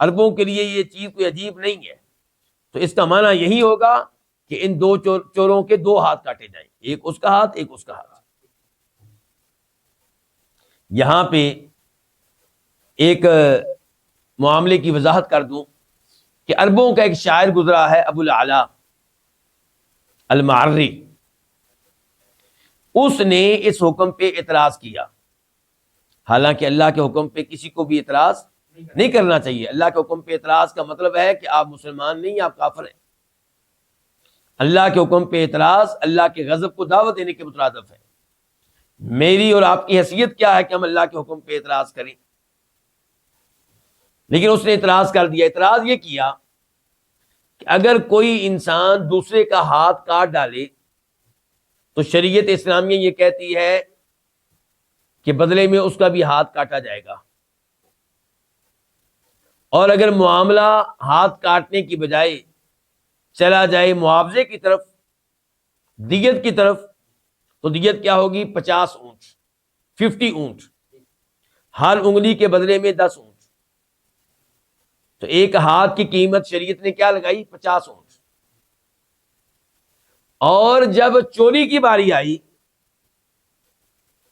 S2: عربوں کے لیے یہ چیز کوئی عجیب نہیں ہے۔ تو اس کا معنی یہی ہوگا کہ ان دو چوروں کے دو ہاتھ کاٹے جائیں، ایک اس کا ہاتھ ایک اس کا ہاتھ۔ یہاں پہ ایک معاملے کی وضاحت کر دوں کہ عربوں کا ایک شاعر گزرا ہے ابو العلا المعری، اس نے اس حکم پہ اعتراض کیا، حالانکہ اللہ کے حکم پہ کسی کو بھی اعتراض نہیں کرنا چاہیے۔ اللہ کے حکم پہ اعتراض کا مطلب ہے کہ آپ مسلمان نہیں، آپ کافر ہیں۔ اللہ کے حکم پہ اعتراض اللہ کے غضب کو دعوت دینے کے مترادف ہے۔ میری اور آپ کی حیثیت کیا ہے کہ ہم اللہ کے حکم پہ اعتراض کریں؟ لیکن اس نے اعتراض کر دیا۔ اعتراض یہ کیا کہ اگر کوئی انسان دوسرے کا ہاتھ کاٹ ڈالے تو شریعت اسلامیہ یہ کہتی ہے کہ بدلے میں اس کا بھی ہاتھ کاٹا جائے گا، اور اگر معاملہ ہاتھ کاٹنے کی بجائے چلا جائے معاوضے کی طرف، دیت کی طرف، تو دیت کیا ہوگی؟ 50 اونٹ، 50 اونٹ، ہر انگلی کے بدلے میں 10 اونٹ۔ تو ایک ہاتھ کی قیمت شریعت نے کیا لگائی؟ 50 اونٹ۔ اور جب چوری کی باری آئی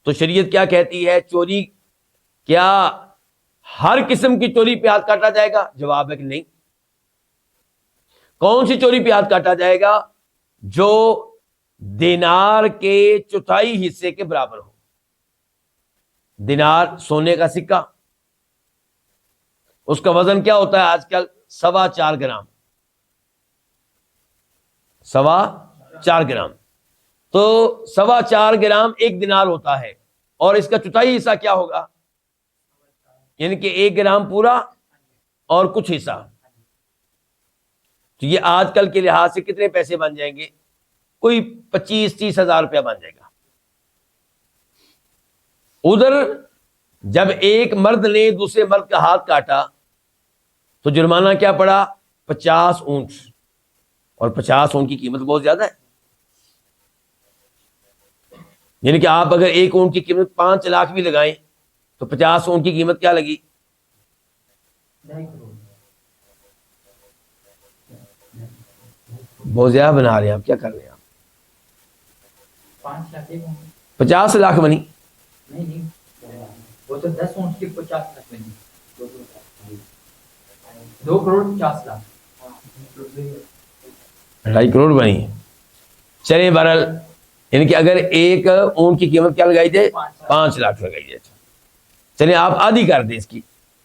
S2: تو شریعت کیا کہتی ہے؟ چوری کیا ہر قسم کی چوری پہ ہاتھ کاٹا جائے گا؟ جواب ہے کہ نہیں۔ کون سی چوری پہ ہاتھ کاٹا جائے گا؟ جو دینار کے چوتھائی حصے کے برابر ہو۔ دینار سونے کا سکہ، اس کا وزن کیا ہوتا ہے آج کل؟ 4.25 گرام، 4.25 گرام۔ تو 4.25 گرام ایک دینار ہوتا ہے، اور اس کا چوتھائی حصہ کیا ہوگا؟ یعنی کہ 1 گرام پورا اور کچھ حصہ۔ تو یہ آج کل کے لحاظ سے کتنے پیسے بن جائیں گے؟ کوئی 25-30 ہزار روپیہ بن جائے گا۔ ادھر جب ایک مرد نے دوسرے مرد کا ہاتھ کاٹا تو جرمانہ کیا پڑا؟ 50 اونٹ، اور 50 اونٹ کی قیمت بہت زیادہ ہے۔ یعنی کہ آپ اگر 1 اونٹ کی قیمت 5 لاکھ بھی لگائیں تو 50 اونٹ کی قیمت کیا لگی؟
S3: 2.5 کروڑ۔
S2: بہت زیادہ بنا رہے ہیں آپ، کیا کر رہے ہیں آپ؟
S3: 5 لاکھ
S2: 50 لاکھ بنی۔
S3: نہیں، وہ تو 10 اونٹ کی 50 لاکھ بنی، 2 کروڑ 50 لاکھ،
S2: 2.5 کروڑ بنی۔ چلیں بہرحال، یعنی کہ اگر 1 اونٹ کی قیمت کیا لگائی جائے؟ 5 لاکھ لگائی جائے۔ چلیں آپ آدھی کر دیں اس کی،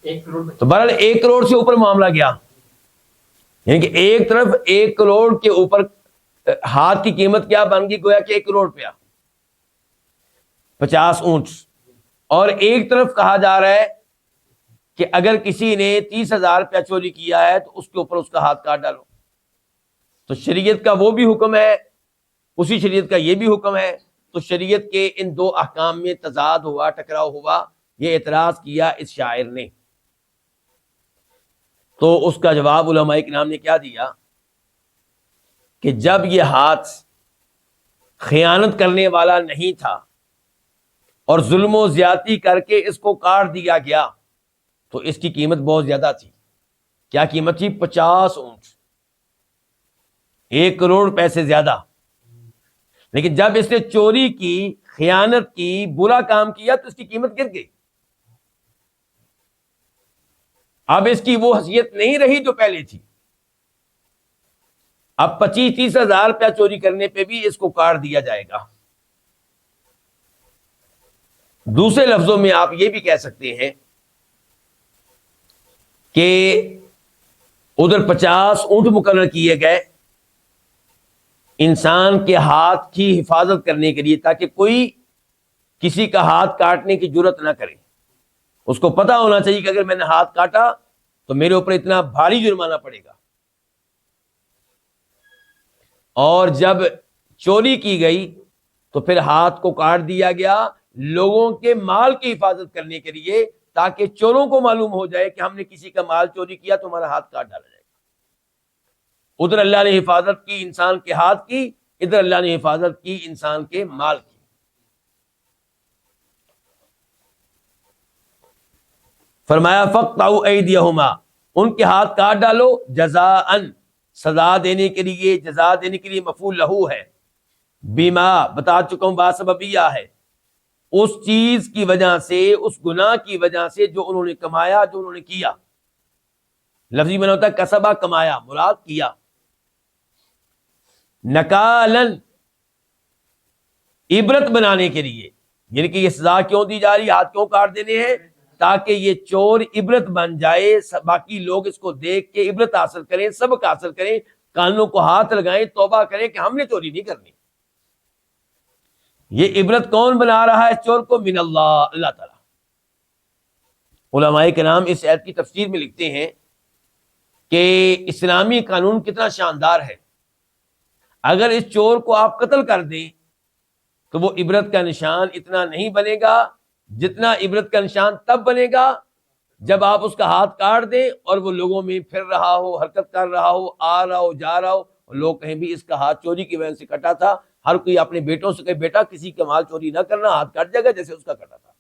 S3: 1 کروڑ۔
S2: تو بہرحال 1 کروڑ سے اوپر معاملہ گیا، یعنی کہ ایک طرف 1 کروڑ کے اوپر ہاتھ کی قیمت کیا بن گئی؟ گویا کہ 1 کروڑ روپیہ، 50 اونٹ۔ اور ایک طرف کہا جا رہا ہے کہ اگر کسی نے 30,000 روپیہ چوری کیا ہے تو اس کے اوپر اس کا ہاتھ کاٹ ڈالو۔ تو شریعت کا وہ بھی حکم ہے، اسی شریعت کا یہ بھی حکم ہے۔ تو شریعت کے ان دو احکام میں تضاد ہوا، ٹکراؤ ہوا۔ یہ اعتراض کیا اس شاعر نے، تو اس کا جواب علماء کرام نے کیا دیا کہ جب یہ ہاتھ خیانت کرنے والا نہیں تھا اور ظلم و زیادتی کر کے اس کو کاٹ دیا گیا تو اس کی قیمت بہت زیادہ تھی۔ کیا قیمت تھی؟ 50 اونٹ، 1 کروڑ پیسے زیادہ۔ لیکن جب اس نے چوری کی، خیانت کی، برا کام کیا تو اس کی قیمت گر گئی۔ اب اس کی وہ حیثیت نہیں رہی جو پہلے تھی۔ اب 25-30 ہزار روپیہ چوری کرنے پہ بھی اس کو کاٹ دیا جائے گا۔ دوسرے لفظوں میں آپ یہ بھی کہہ سکتے ہیں کہ ادھر 50 اونٹ مقرر کیے گئے انسان کے ہاتھ کی حفاظت کرنے کے لیے، تاکہ کوئی کسی کا ہاتھ کاٹنے کی جرت نہ کرے۔ اس کو پتا ہونا چاہیے کہ اگر میں نے ہاتھ کاٹا تو میرے اوپر اتنا بھاری جرمانہ پڑے گا۔ اور جب چوری کی گئی تو پھر ہاتھ کو کاٹ دیا گیا لوگوں کے مال کی حفاظت کرنے کے لیے، تاکہ چوروں کو معلوم ہو جائے کہ ہم نے کسی کا مال چوری کیا تو ہمارا ہاتھ کاٹ ڈالا جائے گا۔ ادھر اللہ نے حفاظت کی انسان کے ہاتھ کی، ادھر اللہ نے حفاظت کی انسان کے مال کی۔ فرمایا فَاقْطَعُوا أَيْدِيَهُمَا، ان کے ہاتھ کاٹ ڈالو، جزاءً، سزا دینے کے لیے، جزا دینے کے لیے مفعول لہو ہے. بیما بتا چکا ہوں باسببیہ ہے، اس چیز کی وجہ سے، اس گناہ کی وجہ سے جو انہوں نے کمایا، جو انہوں نے کیا. لفظی معنی ہوتا ہے کسبہ، کمایا، مراد کیا. نکالن عبرت بنانے کے لیے، یعنی کہ یہ سزا کیوں دی جا رہی ہے، ہاتھ کیوں کاٹ دینے ہیں، تاکہ یہ چور عبرت بن جائے، باقی لوگ اس کو دیکھ کے عبرت حاصل کریں، سبق حاصل کریں، کانوں کو ہاتھ لگائیں، توبہ کریں کہ ہم نے چوری نہیں کرنی. یہ عبرت کون بنا رہا ہے اس چور کو؟ من اللہ، اللہ تعالی. علماء کرام اس آیت کی تفسیر میں لکھتے ہیں کہ اسلامی قانون کتنا شاندار ہے. اگر اس چور کو آپ قتل کر دیں تو وہ عبرت کا نشان اتنا نہیں بنے گا جتنا عبرت کا نشان تب بنے گا جب آپ اس کا ہاتھ کاٹ دیں اور وہ لوگوں میں پھر رہا ہو، حرکت کر رہا ہو، آ رہا ہو، جا رہا ہو، اور لوگ کہیں بھی اس کا ہاتھ چوری کی وجہ سے کٹا تھا. ہر کوئی اپنے بیٹوں سے کہے بیٹا کسی کا مال چوری نہ کرنا، ہاتھ کٹ جائے گا جیسے اس کا کٹا تھا.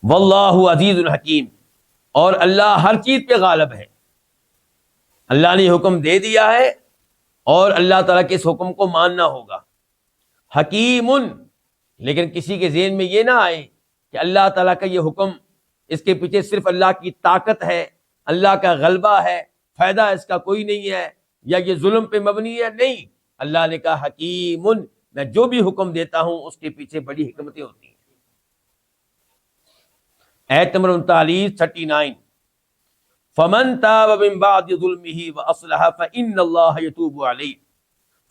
S2: واللہ عزیز الحکیم، اور اللہ ہر چیز پہ غالب ہے. اللہ نے حکم دے دیا ہے اور اللہ تعالیٰ کے اس حکم کو ماننا ہوگا. حکیم، لیکن کسی کے ذہن میں یہ نہ آئے کہ اللہ تعالیٰ کا یہ حکم، اس کے پیچھے صرف اللہ کی طاقت ہے، اللہ کا غلبہ ہے، فائدہ اس کا کوئی نہیں ہے، یا یہ ظلم پہ مبنی ہے. نہیں، اللہ نے کہا حکیم، میں جو بھی حکم دیتا ہوں اس کے پیچھے بڑی حکمتیں ہوتی ہیں. آیت نمبر 39 فمن تاب من بعد ظلمه واصلح فان اللہ یتوب علیہ.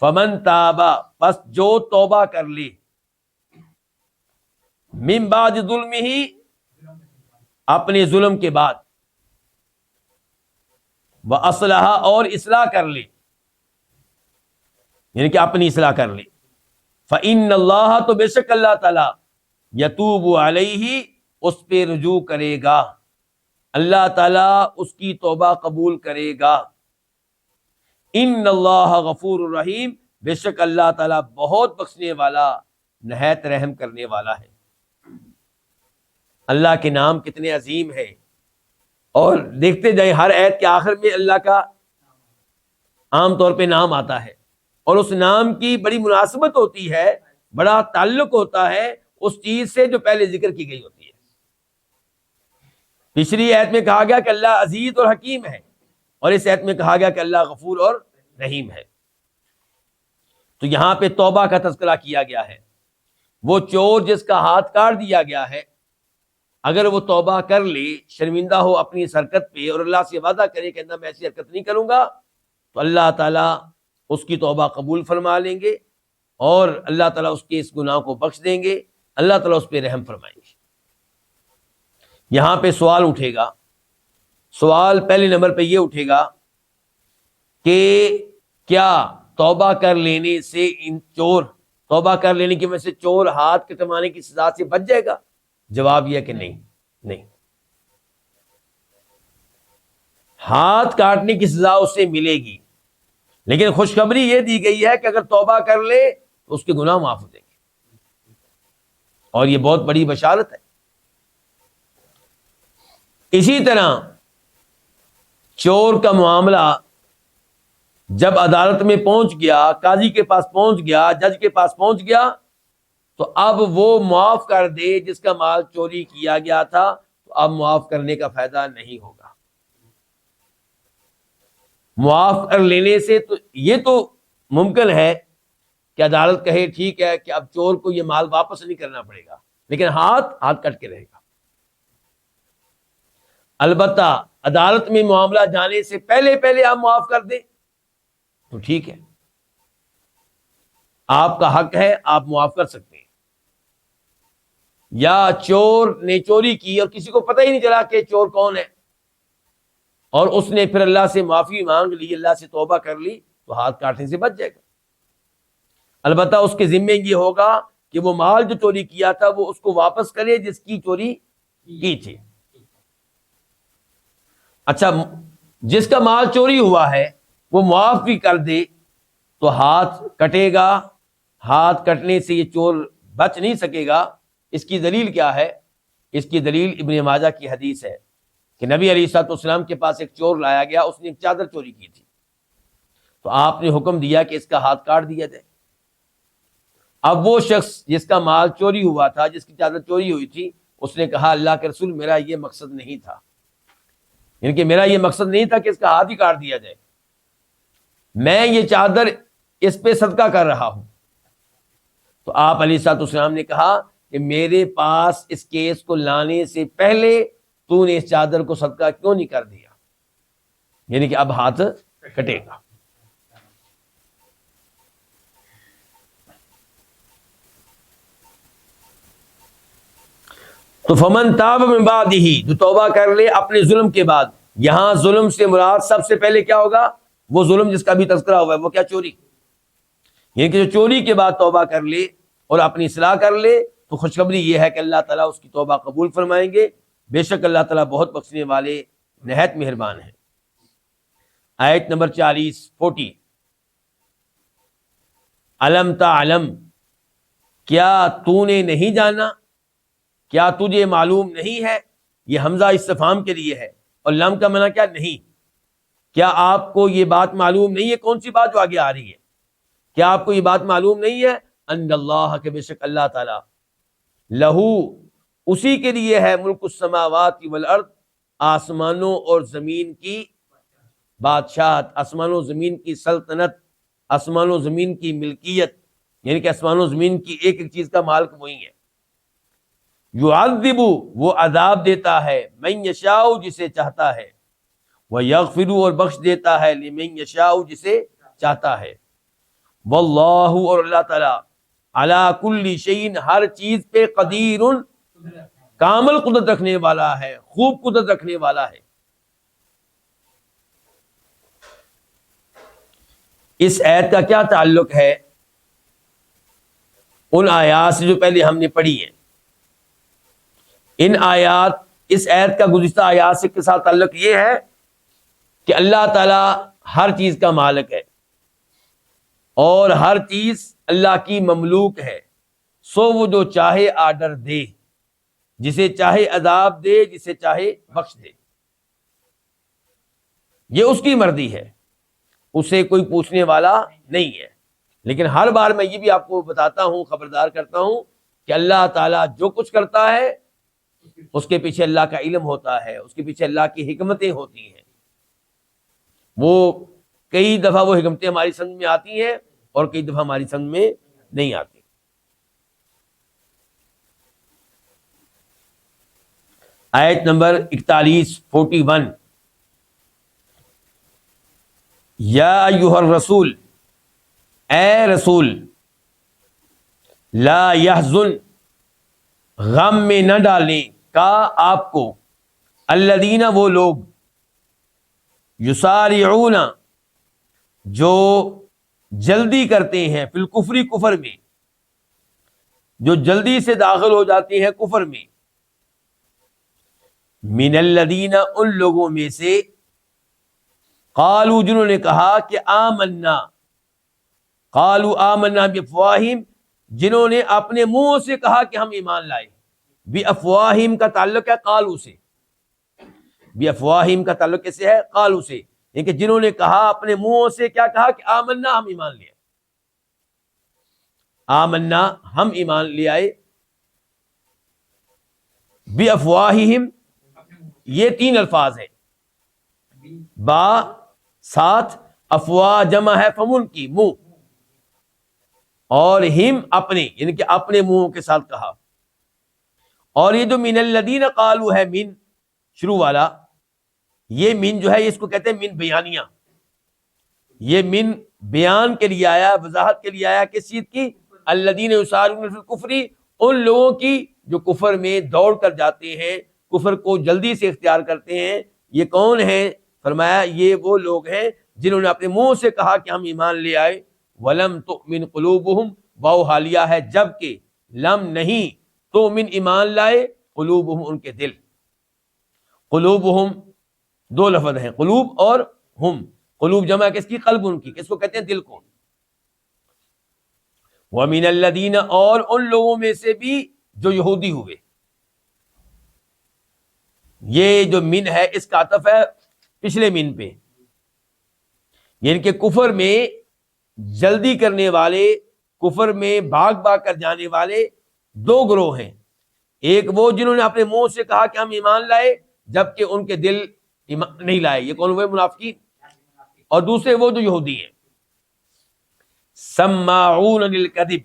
S2: فمن تاب، پس جو توبہ کر لے، من بعد ظلمہ، اپنے ظلم کے بعد، واصلح، اور اصلاح کر لے، یعنی کہ اپنی اصلاح کر لے. فان اللہ، تو بے شک اللہ تعالی، یتوب علیہ، اس پہ رجوع کرے گا، اللہ تعالیٰ اس کی توبہ قبول کرے گا. ان اللہ غفور الرحیم، بے شک اللہ تعالیٰ بہت بخشنے والا، نہایت رحم کرنے والا ہے. اللہ کے نام کتنے عظیم ہیں، اور دیکھتے جائیں ہر آیت کے آخر میں اللہ کا عام طور پہ نام آتا ہے، اور اس نام کی بڑی مناسبت ہوتی ہے، بڑا تعلق ہوتا ہے اس چیز سے جو پہلے ذکر کی گئی ہوتی ہے. پچھلی آیت میں کہا گیا کہ اللہ عزیز اور حکیم ہے، اور اس آیت میں کہا گیا کہ اللہ غفور اور رحیم ہے. تو یہاں پہ توبہ کا تذکرہ کیا گیا ہے. وہ چور جس کا ہاتھ کاٹ دیا گیا ہے، اگر وہ توبہ کر لے، شرمندہ ہو اپنی اس حرکت پہ، اور اللہ سے وعدہ کرے کہ میں ایسی حرکت نہیں کروں گا، تو اللہ تعالیٰ اس کی توبہ قبول فرما لیں گے، اور اللہ تعالیٰ اس کے اس گناہ کو بخش دیں گے، اللہ تعالیٰ اس پہ رحم فرمائیں گے. یہاں پہ سوال اٹھے گا، سوال پہلے نمبر پہ یہ اٹھے گا کہ کیا توبہ کر لینے سے توبہ کر لینے کی وجہ سے چور ہاتھ کٹوانے کی سزا سے بچ جائے گا؟ جواب یہ کہ نہیں. ہاتھ کاٹنے کی سزا اس سے ملے گی، لیکن خوشخبری یہ دی گئی ہے کہ اگر توبہ کر لے تو اس کے گناہ معاف ہو جائیں گے، اور یہ بہت بڑی بشارت ہے. اسی طرح چور کا معاملہ جب عدالت میں پہنچ گیا، قاضی کے پاس پہنچ گیا، جج کے پاس پہنچ گیا، تو اب وہ معاف کر دے جس کا مال چوری کیا گیا تھا، تو اب معاف کرنے کا فائدہ نہیں ہوگا. معاف کر لینے سے تو یہ تو ممکن ہے کہ عدالت کہے ٹھیک ہے کہ اب چور کو یہ مال واپس نہیں کرنا پڑے گا، لیکن ہاتھ کٹ کے رہے گا. البتہ عدالت میں معاملہ جانے سے پہلے آپ معاف کر دیں تو ٹھیک ہے، آپ کا حق ہے، آپ معاف کر سکتے ہیں. یا چور نے چوری کی اور کسی کو پتہ ہی نہیں چلا کہ چور کون ہے، اور اس نے پھر اللہ سے معافی مانگ لی، اللہ سے توبہ کر لی، تو ہاتھ کاٹنے سے بچ جائے گا. البتہ اس کے ذمے یہ ہوگا کہ وہ مال جو چوری کیا تھا وہ اس کو واپس کرے جس کی چوری کی تھی. اچھا، جس کا مال چوری ہوا ہے وہ معاف بھی کر دے تو ہاتھ کٹے گا، ہاتھ کٹنے سے یہ چور بچ نہیں سکے گا. اس کی دلیل کیا ہے؟ اس کی دلیل ابن ماجہ کی حدیث ہے. کہ نبی علیہ الصلوۃ والسلام کے پاس ایک چور لایا گیا، اس نے ایک چادر چوری کی تھی، تو آپ نے حکم دیا کہ اس کا ہاتھ کاٹ دیا جائے۔ اب وہ شخص جس کا مال چوری ہوا تھا، جس کی چادر چوری ہوئی تھی، اس نے کہا اللہ کے رسول میرا یہ مقصد نہیں تھا، یعنی کہ میرا یہ مقصد نہیں تھا کہ اس کا ہاتھ ہی کاٹ دیا جائے، میں یہ چادر اس پہ صدقہ کر رہا ہوں۔ تو آپ علیہ الصلوۃ والسلام نے کہا کہ میرے پاس اس کیس کو لانے سے پہلے تو نے اس چادر کو صدقہ کیوں نہیں کر دیا، یعنی کہ اب ہاتھ کٹے گا۔ تو فمن تاب من بعدہ، جو توبہ کر لے اپنے ظلم کے بعد، یہاں ظلم سے مراد سب سے پہلے کیا ہوگا؟ وہ ظلم جس کا بھی تذکرہ ہوا ہے، وہ کیا؟ چوری، یعنی کہ جو چوری کے بعد توبہ کر لے اور اپنی اصلاح کر لے تو خوشخبری یہ ہے کہ اللہ تعالیٰ اس کی توبہ قبول فرمائیں گے، بے شک اللہ تعالیٰ بہت بخشنے والے نہایت مہربان ہیں۔ آیت نمبر 40 الم تعلم، کیا تو نے نہیں جانا، کیا تجھے معلوم نہیں ہے؟ یہ حمزہ استفہام کے لیے ہے، اور لم کا معنی کیا؟ نہیں۔ کیا آپ کو یہ بات معلوم نہیں ہے؟ کون سی بات جو آگے آ رہی ہے؟ کیا آپ کو یہ بات معلوم نہیں ہے؟ ان اللہ، کہ بے شک اللہ تعالی، لہو، اسی کے لیے ہے، ملک السماوات والارض، آسمانوں اور زمین کی بادشاہت، آسمانوں زمین کی سلطنت، آسمانوں زمین کی ملکیت، یعنی کہ آسمانوں زمین کی ایک ایک چیز کا مالک وہی ہے۔ یعذب، وہ عذاب دیتا ہے، من یشاء، جسے چاہتا ہے، ویغفر، اور بخش دیتا ہے، لمن یشاء، جسے چاہتا ہے، واللہ، اور اللہ تعالیٰ، علی کل شیء، ہر چیز پہ، قدیر، کامل قدرت رکھنے والا ہے، خوب قدرت رکھنے والا ہے۔ اس آیت کا کیا تعلق ہے ان آیات سے جو پہلے ہم نے پڑھی ہیں؟ ان آیات، اس آیت کا گزشتہ آیات سے کے ساتھ تعلق یہ ہے کہ اللہ تعالی ہر چیز کا مالک ہے اور ہر چیز اللہ کی مملوک ہے، سو وہ جو چاہے آرڈر دے، جسے چاہے عذاب دے، جسے چاہے بخش دے، یہ اس کی مرضی ہے، اسے کوئی پوچھنے والا نہیں ہے۔ لیکن ہر بار میں یہ بھی آپ کو بتاتا ہوں، خبردار کرتا ہوں کہ اللہ تعالیٰ جو کچھ کرتا ہے اس کے پیچھے اللہ کا علم ہوتا ہے، اس کے پیچھے اللہ کی حکمتیں ہوتی ہیں۔ وہ کئی دفعہ وہ حکمتیں ہماری سمجھ میں آتی ہیں اور کئی دفعہ ہماری سمجھ میں نہیں آتی۔ آیت نمبر 41 یا ایھا الرسول، اے رسول، لا یحزن، غم میں نہ ڈالیں، کا آپ کو، الذین، وہ لوگ، یسارعون، جو جلدی کرتے ہیں، فی الکفر، کفر میں، جو جلدی سے داخل ہو جاتے ہیں کفر میں، من الذین، ان لوگوں میں سے، قالوا، جنہوں نے کہا کہ آمنا، قالوا آمنا بافواہہم، جنہوں نے اپنے منہوں سے کہا کہ ہم ایمان لائے۔ بافواہہم کا تعلق ہے قالوا سے، بافواہہم کا تعلق کیسے ہے؟ قالوا سے، یعنی کہ جنہوں نے کہا اپنے منہوں سے، کیا کہا؟ کہ آمنا، ہم ایمان لے آئے، آمنا، ہم ایمان لے آئے، بافواہہم، یہ 3 الفاظ ہیں، با ساتھ، افواہ جمع ہے فمن کی، منہ، اور ہم اپنے، یعنی کہ اپنے منہوں کے ساتھ کہا۔ اور یہ جو من الذین قالوا ہے، من شروع والا، یہ من جو ہے اس کو کہتے ہیں من بیانیہ، یہ من بیان کے لیے آیا، وضاحت کے لیے آیا، کس چیز کی؟ الذین یسارعون فی الکفر، ان لوگوں کی جو کفر میں دوڑ کر جاتے ہیں، کفر کو جلدی سے اختیار کرتے ہیں۔ یہ کون ہیں؟ فرمایا یہ وہ لوگ ہیں جنہوں نے اپنے منہ سے کہا کہ ہم ایمان لے آئے، ولم تؤمن قلوبہم، واو حالیہ ہے، جبکہ لم نہیں، تؤمن ایمان لائے، قلوبہم ان کے دل، قلوبہم 2 لفظ ہیں، قلوب اور ہم، قلوب جمع کس کی؟ قلب ان کی، کس کو کہتے ہیں؟ دل کو۔ وَمِنَ الَّذِينَ، اور ان لوگوں میں سے بھی جو یہودی ہوئے، یہ جو من ہے اس کا عطف ہے پچھلے من پہ، یعنی کہ کفر میں جلدی کرنے والے، کفر میں بھاگ بھاگ کر جانے والے دو گروہ ہیں. ایک وہ جنہوں نے اپنے منہ سے کہا کہ ہم ایمان لائے جبکہ ان کے دل ایمان نہیں لائے، یہ کون ہوئے؟ منافقین. اور دوسرے وہ جو یہودی ہیں. سماعون للکذب،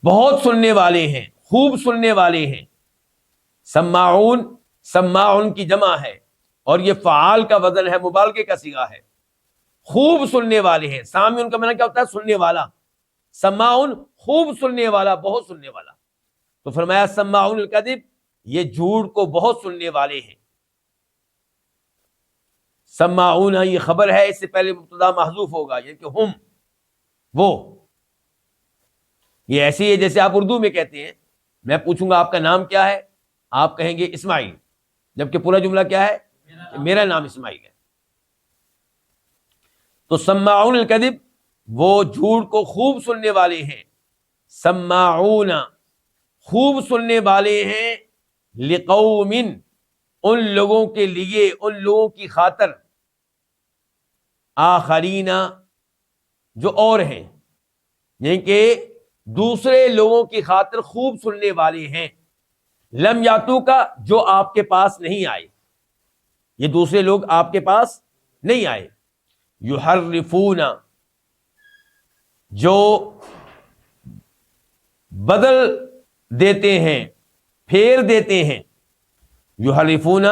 S2: بہت سننے والے ہیں، خوب سننے والے ہیں. سماعون، سماعون کی جمع ہے اور یہ فعال کا وزن ہے، مبالغے کا صیغہ ہے. خوب سننے والے ہیں. سامعون کا معنی کیا ہوتا ہے؟ سننے والا. سماعون خوب سننے والا، بہت سننے والا. تو فرمایا سماعون الکذب، یہ جھوٹ کو بہت سننے والے ہیں. سماعون یہ خبر ہے، اس سے پہلے مبتدا محذوف ہوگا، یعنی کہ ہم، وہ. یہ ایسی ہے جیسے آپ اردو میں کہتے ہیں، میں پوچھوں گا آپ کا نام کیا ہے، آپ کہیں گے اسماعیل، جبکہ پورا جملہ کیا ہے؟ میرا نام اسماعیل ہے. تو سماعون الکذب وہ جھوٹ کو خوب سننے والے ہیں. سماعون خوب سننے والے ہیں، لقوم ان لوگوں کے لیے، ان لوگوں کی خاطر، آخرین جو اور ہیں، یعنی کہ دوسرے لوگوں کی خاطر خوب سننے والے ہیں. لم یاتو کا جو آپ کے پاس نہیں آئے، یہ دوسرے لوگ آپ کے پاس نہیں آئے. یحرفون جو بدل دیتے ہیں، پھیر دیتے ہیں. یحرفون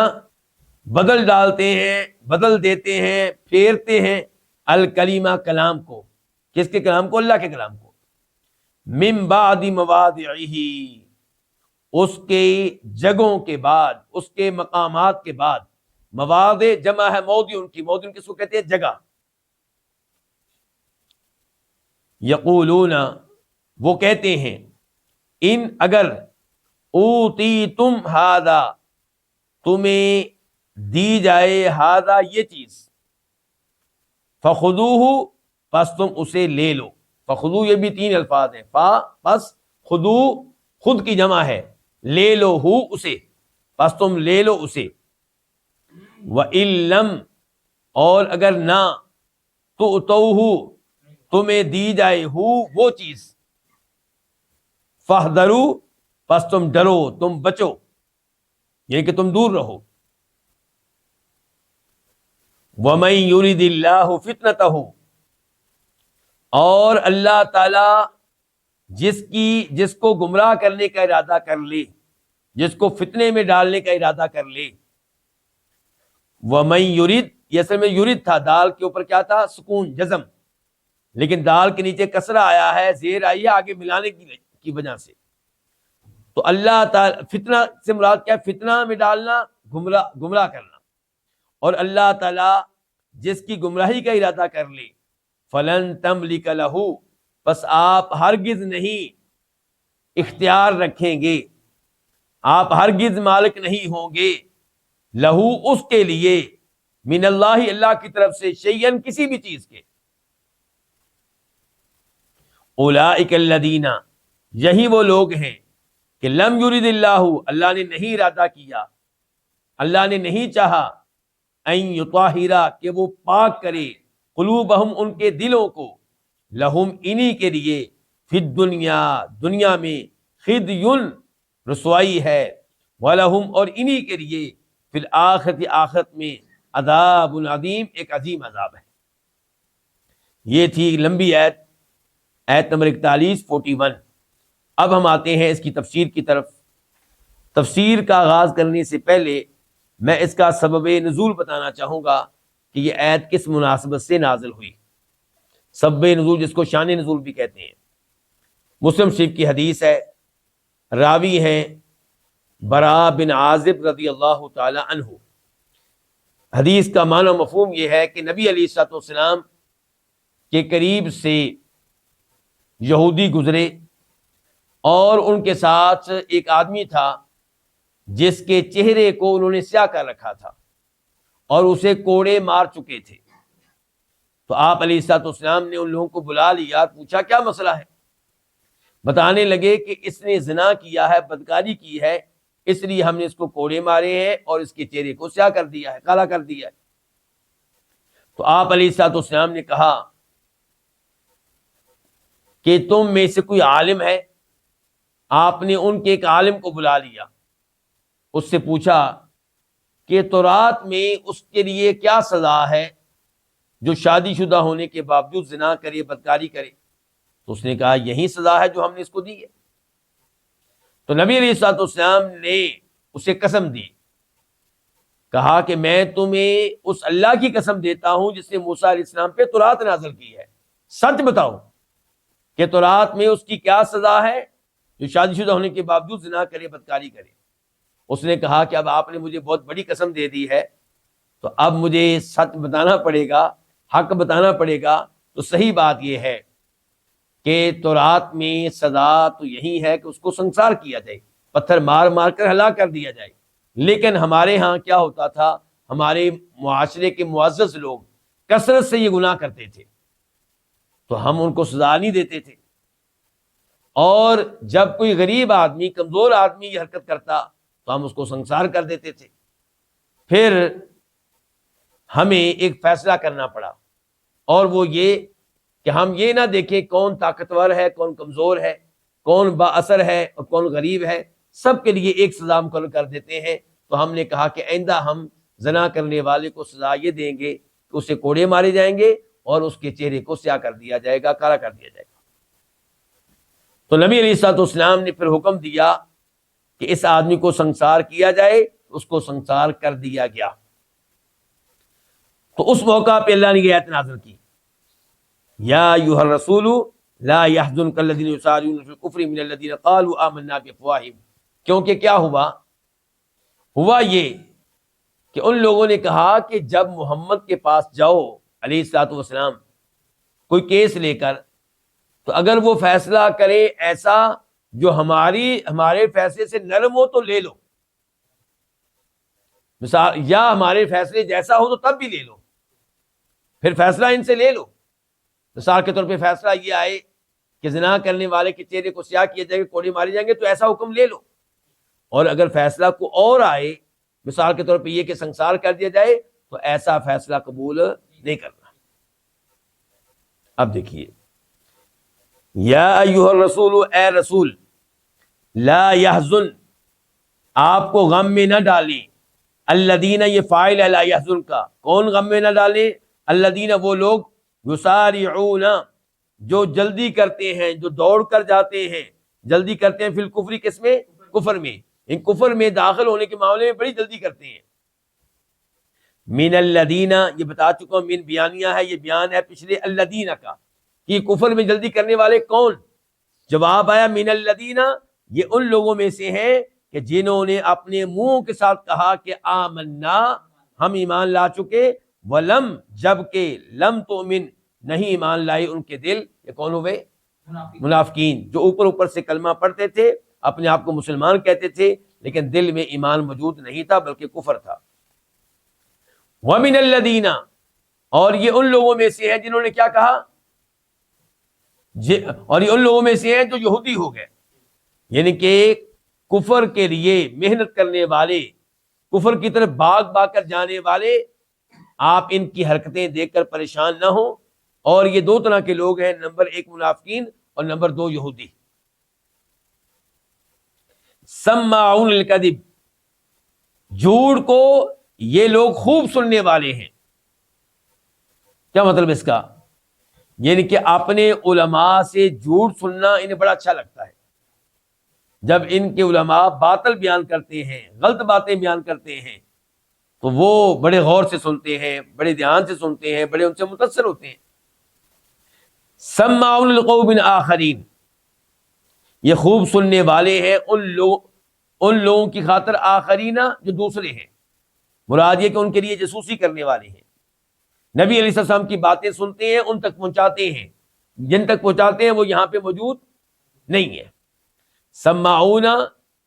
S2: بدل ڈالتے ہیں، بدل دیتے ہیں، پھیرتے ہیں. الکلمہ کلام کو، کس کے کلام کو؟ اللہ کے کلام کو. من بعد مواضعہ اس کے جگہوں کے بعد، اس کے مقامات کے بعد. مواضع جمع ہے موضع کی، موضع کس کو کہتے ہیں؟ جگہ. یقولون وہ کہتے ہیں، ان اگر اوتیتم ھذا تمہیں دی جائے ھذا یہ چیز، فخذوہ پس تم اسے لے لو. فخذو یہ بھی تین الفاظ ہیں، فا پس خذو خود کی جمع ہے، لے لو ہو اسے، پس تم لے لو اسے. وَإِن لَّمْ اور اگر نہ تُؤْتَوْهُ تمہیں دی جائے ہو وہ چیز، فاحذروا پس تم ڈرو، تم بچو، یعنی کہ تم دور رہو. وَمَن يُرِدِ اللَّهُ فِتْنَتَهُ اور اللہ تعالی جس کو گمراہ کرنے کا ارادہ کر لے، جس کو فتنے میں ڈالنے کا ارادہ کر لے. وَمَن يُرِد یہ اصل میں یرید تھا، دال کے اوپر کیا تھا؟ سکون، جزم، لیکن دال کے نیچے کسرہ آیا ہے، زیر آئی ہے آگے ملانے کی وجہ سے. تو اللہ تعالی فتنہ سے مراد کیا ہے؟ فتنہ میں ڈالنا، گمراہ کرنا. اور اللہ تعالی جس کی گمراہی کا ارادہ کر لے، فلن تملک لہ بس آپ ہرگز نہیں اختیار رکھیں گے، آپ ہرگز مالک نہیں ہوں گے، لہو اس کے لیے، من اللہ اللہ کی طرف سے، شیئن کسی بھی چیز کے. اولئک الذین یہی وہ لوگ ہیں کہ لم یرد اللہ اللہ نے نہیں ارادہ کیا، اللہ نے نہیں چاہا، ان یطہرا کہ وہ پاک کرے، قلوبہم ان کے دلوں کو، لہم انہی کے لیے، فی الدنیا دنیا میں، خزیٌ رسوائی ہے، ولہم اور انہی کے لیے، فی الآخرۃ آخرت میں، عذاب عظیم ایک عظیم عذاب ہے. یہ تھی لمبی آیت نمبر 41 41. اب ہم آتے ہیں اس کی تفسیر کی طرف. تفسیر کا آغاز کرنے سے پہلے میں اس کا سبب نزول بتانا چاہوں گا کہ یہ آیت کس مناسبت سے نازل ہوئی. سبب نزول جس کو شان نزول بھی کہتے ہیں. مسلم شریف کی حدیث ہے، راوی ہیں براء بن عازب رضی اللہ تعالی عنہ. حدیث کا معنی و مفہوم یہ ہے کہ نبی علیہ الصلوۃ والسلام کے قریب سے یہودی گزرے اور ان کے ساتھ ایک آدمی تھا جس کے چہرے کو انہوں نے سیاہ کر رکھا تھا اور اسے کوڑے مار چکے تھے. تو آپ علیہ الصلوۃ والسلام نے ان لوگوں کو بلا لیا، پوچھا کیا مسئلہ ہے. بتانے لگے کہ اس نے زنا کیا ہے، بدکاری کی ہے، اس لیے ہم نے اس کو کوڑے مارے ہیں اور اس کے چہرے کو سیاہ کر دیا ہے، کالا کر دیا ہے۔ تو آپ علیہ الصلوۃ والسلام نے کہا کہ تم میں سے کوئی عالم ہے؟ آپ نے ان کے ایک عالم کو بلا لیا، اس سے پوچھا کہ تورات میں اس کے لیے کیا سزا ہے جو شادی شدہ ہونے کے باوجود زنا کرے، بدکاری کرے؟ تو اس نے کہا یہی سزا ہے جو ہم نے اس کو دی ہے۔ تو نبی علیہ الصلوۃ والسلام نے اسے قسم دی، کہا کہ میں تمہیں اس اللہ کی قسم دیتا ہوں جس نے موسیٰ علیہ السلام پہ تورات نازل کی ہے، سچ بتاؤ کہ تورات میں اس کی کیا سزا ہے جو شادی شدہ ہونے کے باوجود زنا کرے، بدکاری کرے۔ اس نے کہا کہ اب آپ نے مجھے بہت بڑی قسم دے دی ہے تو اب مجھے سچ بتانا پڑے گا، حق بتانا پڑے گا۔ تو صحیح بات یہ ہے کہ تورات میں سزا تو یہی ہے کہ اس کو سنسار کیا جائے، پتھر مار مار کر ہلاک کر دیا جائے۔ لیکن ہمارے ہاں کیا ہوتا تھا، ہمارے معاشرے کے معزز لوگ کثرت سے یہ گناہ کرتے تھے تو ہم ان کو سزا نہیں دیتے تھے، اور جب کوئی غریب آدمی، کمزور آدمی یہ حرکت کرتا تو ہم اس کو سنسار کر دیتے تھے۔ پھر ہمیں ایک فیصلہ کرنا پڑا، اور وہ یہ کہ ہم یہ نہ دیکھیں کون طاقتور ہے، کون کمزور ہے، کون با اثر ہے اور کون غریب ہے، سب کے لیے ایک سزا مقرر کر دیتے ہیں۔ تو ہم نے کہا کہ آئندہ ہم زنا کرنے والے کو سزا یہ دیں گے کہ اسے کوڑے مارے جائیں گے اور اس کے چہرے کو سیاہ کر دیا جائے گا، کالا کر دیا جائے گا۔ تو نبی علیہ الصلوۃ والسلام نے پھر حکم دیا کہ اس آدمی کو سنسار کیا جائے، اس کو سنسار کر دیا گیا۔ تو اس موقع پہ اللہ نے یہ آیت نازل کی، یا ایھا الرسول لا يحزنك الذين يسارعون في الكفر من الذين قالوا آمنا بافواہہم۔ کیونکہ کیا ہوا یہ کہ ان لوگوں نے کہا کہ جب محمد کے پاس جاؤ علیہ الصلوۃ والسلام کوئی کیس لے کر، تو اگر وہ فیصلہ کرے ایسا جو ہمارے فیصلے سے نرم ہو تو لے لو، مثال، یا ہمارے فیصلے جیسا ہو تو تب بھی لے لو، پھر فیصلہ ان سے لے لو۔ مثال کے طور پہ فیصلہ یہ آئے کہ زنا کرنے والے کے چہرے کو سیاہ کیا جائے گا، کوڑے مارے جائیں گے، تو ایسا حکم لے لو۔ اور اگر فیصلہ کو اور آئے، مثال کے طور پہ یہ کہ سنسار کر دیا جائے، تو ایسا فیصلہ قبول نہیں کرنا۔ اب دیکھیے، یا ایھا الرسول، اے رسول، لا یحزن، آپ کو غم میں نہ ڈالیں، الذین، یہ فاعل ہے لا یحزن کا، کون غم میں نہ ڈالیں؟ الذین، وہ لوگ، یسارعون، جو جلدی کرتے ہیں، جو دوڑ کر جاتے ہیں، جلدی کرتے ہیں فی الکفر، کس میں؟ کفر میں، ان کفر میں داخل ہونے کے معاملے میں بڑی جلدی کرتے ہیں۔ من الذین، یہ بتا چکا ہوں، من بیانیہ ہے، یہ بیان ہے پچھلے الذین کا کہ کفر میں جلدی کرنے والے کون؟ جواب آیا من الذین، یہ ان لوگوں میں سے ہیں کہ جنہوں نے اپنے منہ کے ساتھ کہا کہ آمنا، ہم ایمان لا چکے، ولم، جبکہ لم تؤمن، نہیں ایمان لائے ان کے دل۔ یہ کون ہوئے؟ منافقین، جو اوپر اوپر سے کلمہ پڑھتے تھے، اپنے آپ کو مسلمان کہتے تھے، لیکن دل میں ایمان موجود نہیں تھا بلکہ کفر تھا۔ وَمِنَ الَّذِينَ، اور یہ ان لوگوں میں سے ہیں جنہوں نے کیا کہا، اور یہ ان لوگوں میں سے ہیں جو یہودی ہو گئے، یعنی کہ کفر کے لیے محنت کرنے والے، کفر کی طرف بھاگ بھاگ کر جانے والے، آپ ان کی حرکتیں دیکھ کر پریشان نہ ہوں۔ اور یہ دو طرح کے لوگ ہیں، نمبر ایک منافقین اور نمبر دو یہودی۔ سماعون للکذب، جھوٹ کو یہ لوگ خوب سننے والے ہیں۔ کیا مطلب اس کا؟ یعنی کہ اپنے علماء سے جھوٹ سننا انہیں بڑا اچھا لگتا ہے۔ جب ان کے علماء باطل بیان کرتے ہیں، غلط باتیں بیان کرتے ہیں، تو وہ بڑے غور سے سنتے ہیں، بڑے دھیان سے سنتے ہیں، بڑے ان سے متاثر ہوتے ہیں۔ سماعون لقوم آخرین، یہ خوب سننے والے ہیں ان لوگوں کی خاطر، آخرین، جو دوسرے ہیں۔ مراد یہ کہ ان کے لیے جاسوسی کرنے والے ہیں، نبی علیہ السلام کی باتیں سنتے ہیں، ان تک پہنچاتے ہیں، جن تک پہنچاتے ہیں وہ یہاں پہ موجود نہیں ہے۔ سماعون،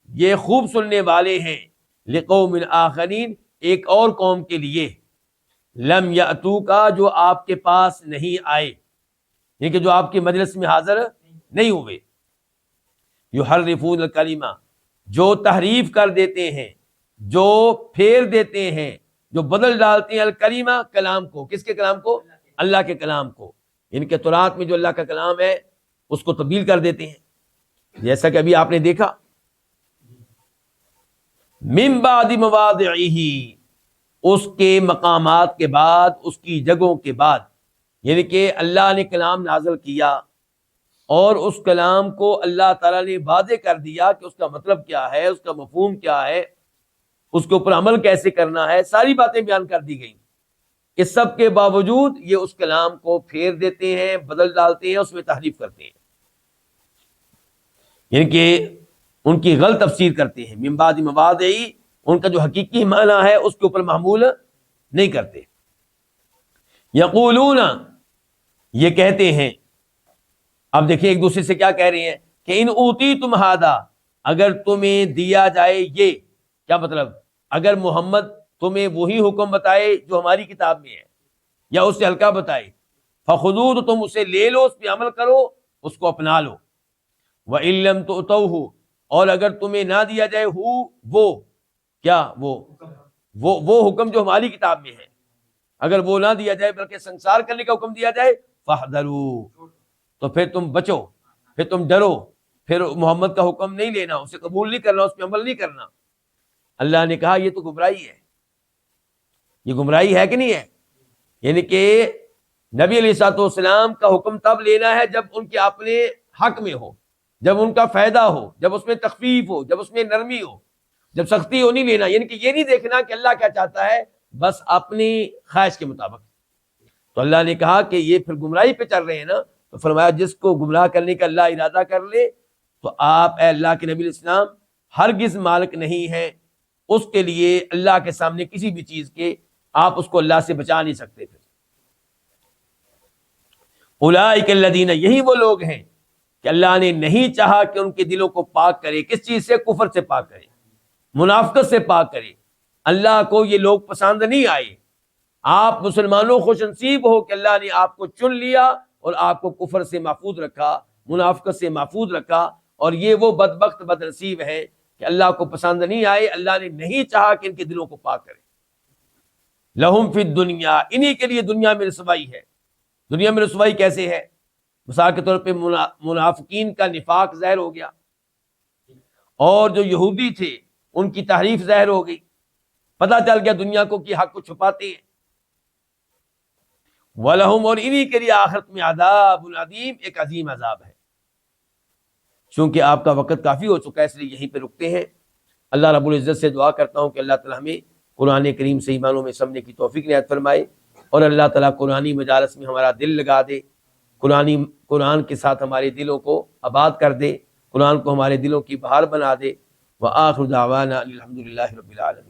S2: یہ خوب سننے والے ہیں، لقوم آخرین، ایک اور قوم کے لیے، لم یاتوک، جو آپ کے پاس نہیں آئے، یعنی کہ جو آپ کی مجلس میں حاضر نہیں ہوئے۔ یحرفون الکلمہ، جو تحریف کر دیتے ہیں، جو پھیر دیتے ہیں، جو بدل ڈالتے ہیں الکریمہ کلام کو، کس کے کلام کو؟ اللہ کے کلام کو، ان کے تورات میں جو اللہ کا کلام ہے اس کو تبدیل کر دیتے ہیں، جیسا کہ ابھی آپ نے دیکھا من بعد مواضعہ، اس کے مقامات کے بعد، اس کی جگہوں کے بعد، یعنی کہ اللہ نے کلام نازل کیا اور اس کلام کو اللہ تعالیٰ نے واضح کر دیا کہ اس کا مطلب کیا ہے، اس کا مفہوم کیا ہے، اس کے اوپر عمل کیسے کرنا ہے، ساری باتیں بیان کر دی گئیں۔ اس سب کے باوجود یہ اس کلام کو پھیر دیتے ہیں، بدل ڈالتے ہیں، اس میں تحریف کرتے ہیں، یعنی کہ ان کی غلط تفسیر کرتے ہیں۔ من بعد مواضعہ، ان کا جو حقیقی معنی ہے اس کے اوپر معمول نہیں کرتے۔ یقولون، یہ کہتے ہیں، اب دیکھیں ایک دوسرے سے کیا کہہ رہے ہیں کہ ان اوتیتم ھذا، اگر تمہیں دیا جائے یہ، کیا مطلب؟ اگر محمد تمہیں وہی حکم بتائے جو ہماری کتاب میں ہے یا اس سے ہلکا بتائے، فخذوہ، تو تم اسے لے لو، اس پہ عمل کرو، اس کو اپنا لو۔ وَإِن لَّمْ تُؤْتَوْهُ، اور اگر تمہیں نہ دیا جائے وہ کیا، وہ حکم جو ہماری کتاب میں ہے، اگر وہ نہ دیا جائے بلکہ سنسار کرنے کا حکم دیا جائے، فاحذروا، تو پھر تم بچو، پھر تم ڈرو، پھر محمد کا حکم نہیں لینا، اسے قبول نہیں کرنا، اس پہ عمل نہیں کرنا۔ اللہ نے کہا یہ تو گمراہی ہے، یہ گمراہی ہے کہ نہیں ہے؟ یعنی کہ نبی علیہ الصلوۃ والسلام کا حکم تب لینا ہے جب ان کے اپنے حق میں ہو، جب ان کا فائدہ ہو، جب اس میں تخفیف ہو، جب اس میں نرمی ہو، جب سختی ہو نہیں لینا، یعنی کہ یہ نہیں دیکھنا کہ اللہ کیا چاہتا ہے، بس اپنی خواہش کے مطابق۔ تو اللہ نے کہا کہ یہ پھر گمراہی پہ چل رہے ہیں نا، تو فرمایا جس کو گمراہ کرنے کا اللہ ارادہ کر لے تو آپ اے اللہ کے نبی علیہ السلام ہرگز مالک نہیں ہیں، اس کے لیے اللہ کے سامنے کسی بھی چیز کے آپ اس کو اللہ سے بچا نہیں سکتے۔ پھر اولئک الذین، یہی وہ لوگ ہیں کہ اللہ نے نہیں چاہا کہ ان کے دلوں کو پاک کرے، کس چیز سے؟ کفر سے پاک کرے، منافقت سے پاک کرے۔ اللہ کو یہ لوگ پسند نہیں آئے۔ آپ مسلمانوں خوش نصیب ہو کہ اللہ نے آپ کو چن لیا اور آپ کو کفر سے محفوظ رکھا، منافقت سے محفوظ رکھا، اور یہ وہ بدبخت بد نصیب ہیں کہ اللہ کو پسند نہیں آئے، اللہ نے نہیں چاہا کہ ان کے دلوں کو پاک کرے۔ لہم فی الدنیا، انہی کے لیے دنیا میں رسوائی ہے۔ دنیا میں رسوائی کیسے ہے؟ مثال کے طور پہ منافقین کا نفاق ظاہر ہو گیا، اور جو یہودی تھے ان کی تحریف ظاہر ہو گئی، پتہ چل گیا دنیا کو کہ حق کو چھپاتے ہیں۔ وَلَهُمْ، اور انہی کے لیے آخرت میں عذاب عظیم، ایک عظیم عذاب ہے۔ چونکہ آپ کا وقت کافی ہو چکا ہے اس لیے یہیں پہ رکتے ہیں۔ اللہ رب العزت سے دعا کرتا ہوں کہ اللہ تعالیٰ ہمیں قرآن کریم سے ایمانوں میں سمجھنے کی توفیق عنایت فرمائے، اور اللہ تعالیٰ قرآنی مجالس میں ہمارا دل لگا دے، قرآن کے ساتھ ہمارے دلوں کو آباد کر دے، قرآن کو ہمارے دلوں کی بہار بنا دے۔ وآخر دعوانا الحمدللہ رب العالمین۔